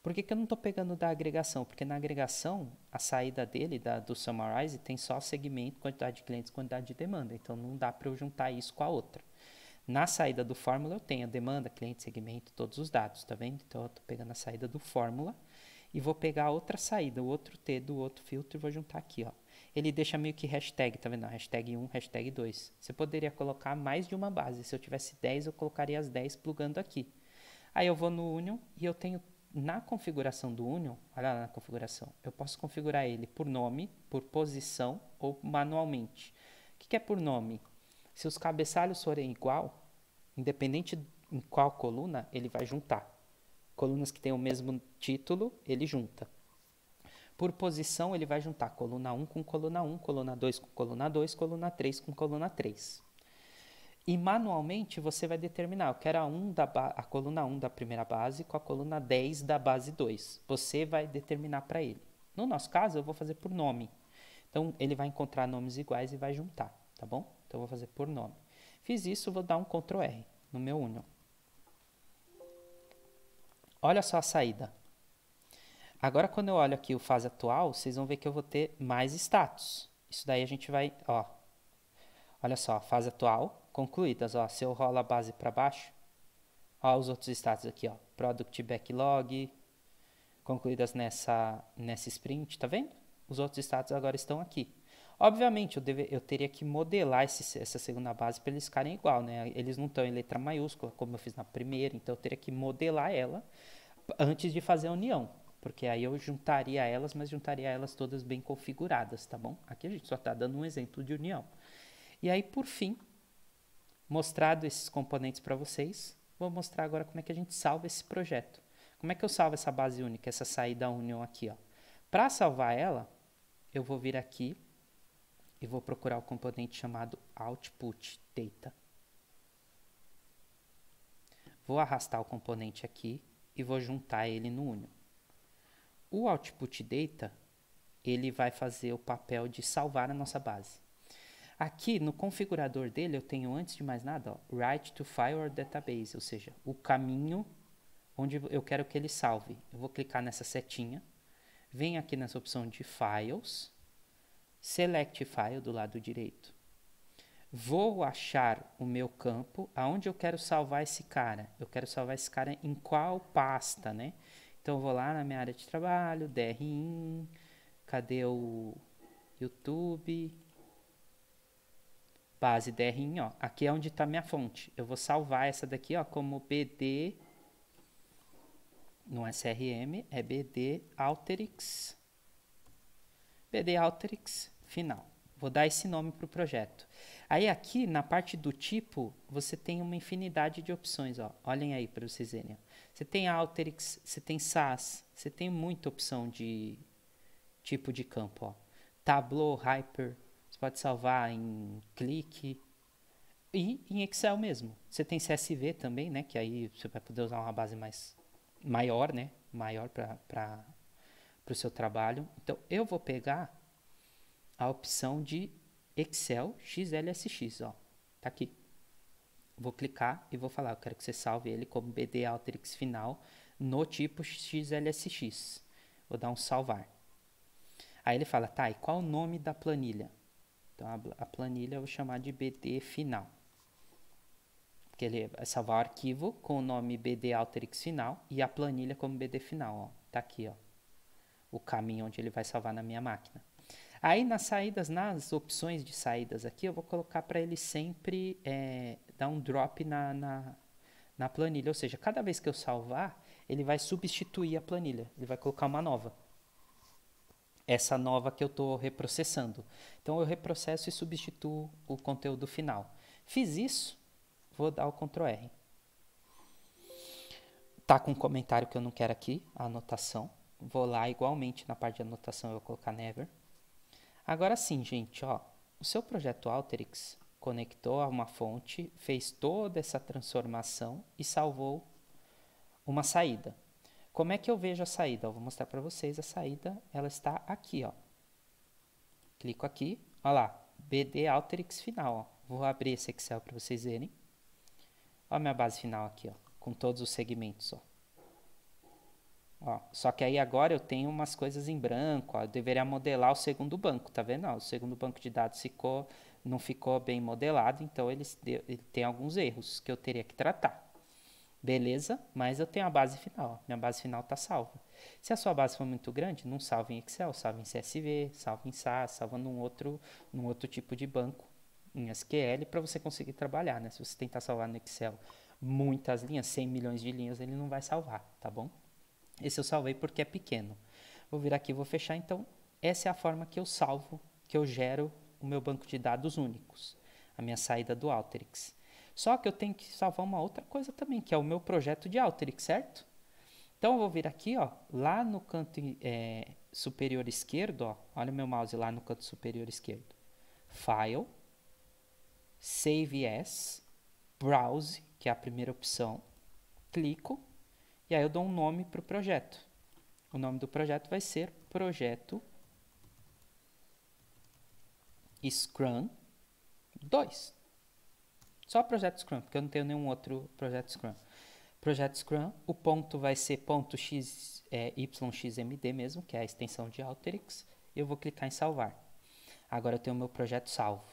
Por que eu não estou pegando da agregação? Porque na agregação, a saída dele, do Summarize, tem só segmento, quantidade de clientes, quantidade de demanda. Então, não dá para eu juntar isso com a outra. Na saída do fórmula, eu tenho a demanda, cliente, segmento, todos os dados, tá vendo? Então, eu estou pegando a saída do fórmula e vou pegar a outra saída, o outro T do outro filtro e vou juntar aqui, ó. Ele deixa meio que hashtag, tá vendo? Hashtag 1, hashtag 2. Você poderia colocar mais de uma base. Se eu tivesse 10, eu colocaria as 10 plugando aqui. Aí eu vou no Union e eu tenho, na configuração do Union, olha lá na configuração, eu posso configurar ele por nome, por posição ou manualmente. O que é por nome? Se os cabeçalhos forem igual, independente em qual coluna, ele vai juntar. Colunas que têm o mesmo título, ele junta. Por posição, ele vai juntar coluna 1 com coluna 1, coluna 2 com coluna 2, coluna 3 com coluna 3. E manualmente, você vai determinar, eu quero a coluna 1 da primeira base com a coluna 10 da base 2. Você vai determinar para ele. No nosso caso, eu vou fazer por nome. Então, ele vai encontrar nomes iguais e vai juntar, tá bom? Então, eu vou fazer por nome. Fiz isso, vou dar um Ctrl R no meu Union. Olha só a saída. Agora, quando eu olho aqui o fase atual, vocês vão ver que eu vou ter mais status. Isso daí a gente vai, ó. Olha só, fase atual, concluídas, ó. Se eu rolo a base para baixo, ó, os outros status aqui, ó. Product Backlog, concluídas nessa sprint, tá vendo? Os outros status agora estão aqui. Obviamente, eu teria que modelar essa segunda base para eles ficarem igual, né? Eles não estão em letra maiúscula, como eu fiz na primeira, então eu teria que modelar ela antes de fazer a união, porque aí eu juntaria elas, mas juntaria elas todas bem configuradas, tá bom? Aqui a gente só está dando um exemplo de união. E aí, por fim, mostrado esses componentes para vocês, vou mostrar agora como é que a gente salva esse projeto. Como é que eu salvo essa base única, essa saída união aqui, ó? Para salvar ela, eu vou vir aqui e vou procurar o componente chamado Output Data. vou arrastar o componente aqui e vou juntar ele no Union. O output data, ele vai fazer o papel de salvar a nossa base. Aqui no configurador dele eu tenho, antes de mais nada, ó, write to file or database, ou seja, o caminho onde eu quero que ele salve. Eu vou clicar nessa setinha, venho aqui nessa opção de files, select file do lado direito. Vou achar o meu campo, aonde eu quero salvar esse cara. Eu quero salvar esse cara em qual pasta, né? Então eu vou lá na minha área de trabalho, DRIN, cadê o YouTube, base DRIN, ó. Aqui é onde está minha fonte. Eu vou salvar essa daqui, ó, como BD, não é CRM, é BD Alteryx final. Vou dar esse nome para o projeto. Aí aqui, na parte do tipo, você tem uma infinidade de opções. Ó. Olhem aí para vocês verem. Você tem Alteryx, você tem SAS, você tem muita opção de tipo de campo. Ó. Tableau, Hyper, você pode salvar em Click e em Excel mesmo. Você tem CSV também, né? Que aí você vai poder usar uma base maior, né? Maior para o seu trabalho. Então, eu vou pegar a opção de Excel XLSX, ó, tá aqui. Vou clicar e vou falar, eu quero que você salve ele como BD Alteryx final no tipo XLSX. Vou dar um salvar. Aí ele fala, tá, e qual o nome da planilha? Então a planilha eu vou chamar de BD final. Porque ele vai salvar o arquivo com o nome BD Alteryx final e a planilha como BD final, ó. Tá aqui, ó. O caminho onde ele vai salvar na minha máquina. Aí nas saídas, nas opções de saídas aqui, eu vou colocar para ele sempre dar um drop na planilha. Ou seja, cada vez que eu salvar, ele vai substituir a planilha. Ele vai colocar uma nova. Essa nova que eu estou reprocessando. Então eu reprocesso e substituo o conteúdo final. Fiz isso, vou dar o Ctrl R. Tá com um comentário que eu não quero aqui, a anotação. Vou lá igualmente na parte de anotação eu vou colocar never. Agora sim, gente, ó, o seu projeto Alteryx conectou a uma fonte, fez toda essa transformação e salvou uma saída. Como é que eu vejo a saída? Eu vou mostrar para vocês a saída, ela está aqui, ó. Clico aqui, ó lá, BD Alteryx final, ó. Vou abrir esse Excel para vocês verem. Ó a minha base final aqui, ó, com todos os segmentos, ó. Ó, só que aí agora eu tenho umas coisas em branco, ó, eu deveria modelar o segundo banco, tá vendo? Ó, o segundo banco de dados não ficou bem modelado, então ele tem alguns erros que eu teria que tratar. Beleza? Mas eu tenho a base final, ó, minha base final está salva. Se a sua base for muito grande, não salva em Excel, salva em CSV, salva em SAS, salva num outro tipo de banco, em SQL, para você conseguir trabalhar, né? Se você tentar salvar no Excel muitas linhas, 100 milhões de linhas, ele não vai salvar, tá bom? Esse eu salvei porque é pequeno. Vou vir aqui e vou fechar. Então, essa é a forma que eu salvo, que eu gero o meu banco de dados únicos. A minha saída do Alteryx. Só que eu tenho que salvar uma outra coisa também, que é o meu projeto de Alteryx, certo? Então, eu vou vir aqui, ó, lá no canto superior esquerdo, ó, olha o meu mouse lá no canto superior esquerdo. File, Save As, Browse, que é a primeira opção. Clico. E aí eu dou um nome para o projeto. O nome do projeto vai ser Projeto Scrum 2. Só Projeto Scrum, porque eu não tenho nenhum outro Projeto Scrum. Projeto Scrum, o ponto vai ser ponto .yxmd mesmo, que é a extensão de Alteryx. Eu vou clicar em salvar. Agora eu tenho o meu projeto salvo.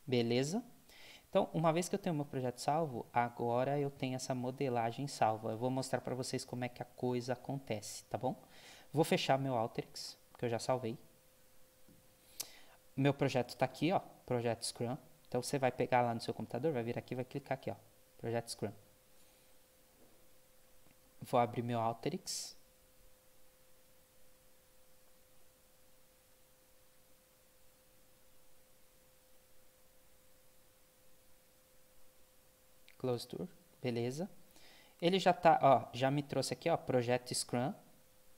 Beleza? Então, uma vez que eu tenho meu projeto salvo, agora eu tenho essa modelagem salva. Eu vou mostrar para vocês como é que a coisa acontece, tá bom? Vou fechar meu Alteryx, que eu já salvei. Meu projeto está aqui, ó, Projeto Scrum. Então, você vai pegar lá no seu computador, vai vir aqui, vai clicar aqui, ó, Projeto Scrum. Vou abrir meu Alteryx. Close Tour, beleza. Ele já tá, ó, já me trouxe aqui, ó, Projeto Scrum,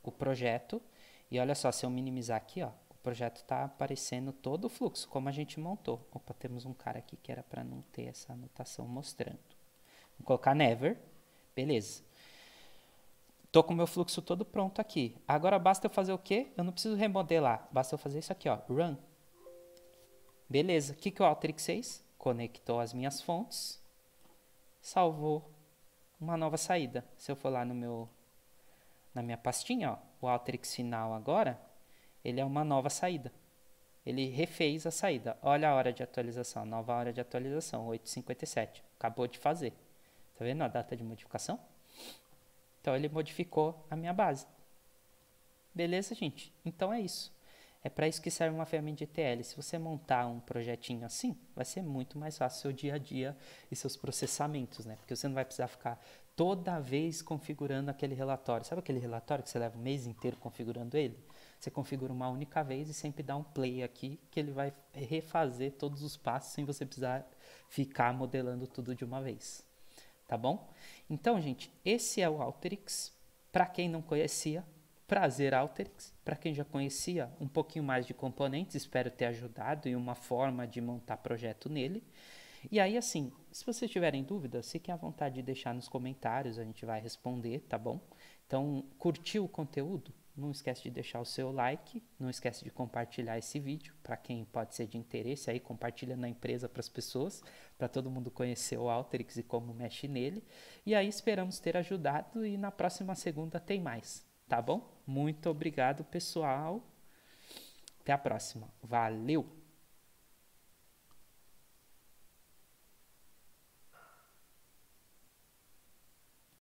o projeto. E olha só, se eu minimizar aqui, ó, o projeto está aparecendo todo o fluxo, como a gente montou. Opa, temos um cara aqui que era para não ter essa anotação mostrando. colocar never, beleza. Tô com o meu fluxo todo pronto aqui. Agora basta eu fazer o quê? Eu não preciso remodelar, basta eu fazer isso aqui, ó, run. Beleza, o que o Alteryx fez? Conectou as minhas fontes, salvou uma nova saída. Se eu for lá na minha pastinha, ó, o Alteryx final agora, ele é uma nova saída. Ele refez a saída. Olha a hora de atualização, nova hora de atualização, 8h57. Acabou de fazer. Tá vendo a data de modificação? Então ele modificou a minha base. Beleza, gente? Então é isso. É para isso que serve uma ferramenta de ETL. Se você montar um projetinho assim, vai ser muito mais fácil o seu dia a dia e seus processamentos, né? Porque você não vai precisar ficar toda vez configurando aquele relatório. Sabe aquele relatório que você leva o mês inteiro configurando ele? Você configura uma única vez e sempre dá um play aqui, que ele vai refazer todos os passos sem você precisar ficar modelando tudo de uma vez. Tá bom? Então, gente, esse é o Alteryx. Para quem não conhecia, prazer Alteryx. Para quem já conhecia, um pouquinho mais de componentes, espero ter ajudado e uma forma de montar projeto nele. E aí, assim, se vocês tiverem dúvidas, fiquem à vontade de deixar nos comentários, a gente vai responder, tá bom? Então, curtiu o conteúdo? Não esquece de deixar o seu like, não esquece de compartilhar esse vídeo, para quem pode ser de interesse, aí compartilha na empresa para as pessoas, para todo mundo conhecer o Alteryx e como mexe nele. E aí esperamos ter ajudado e na próxima segunda tem mais, tá bom? Muito obrigado, pessoal. Até a próxima. Valeu!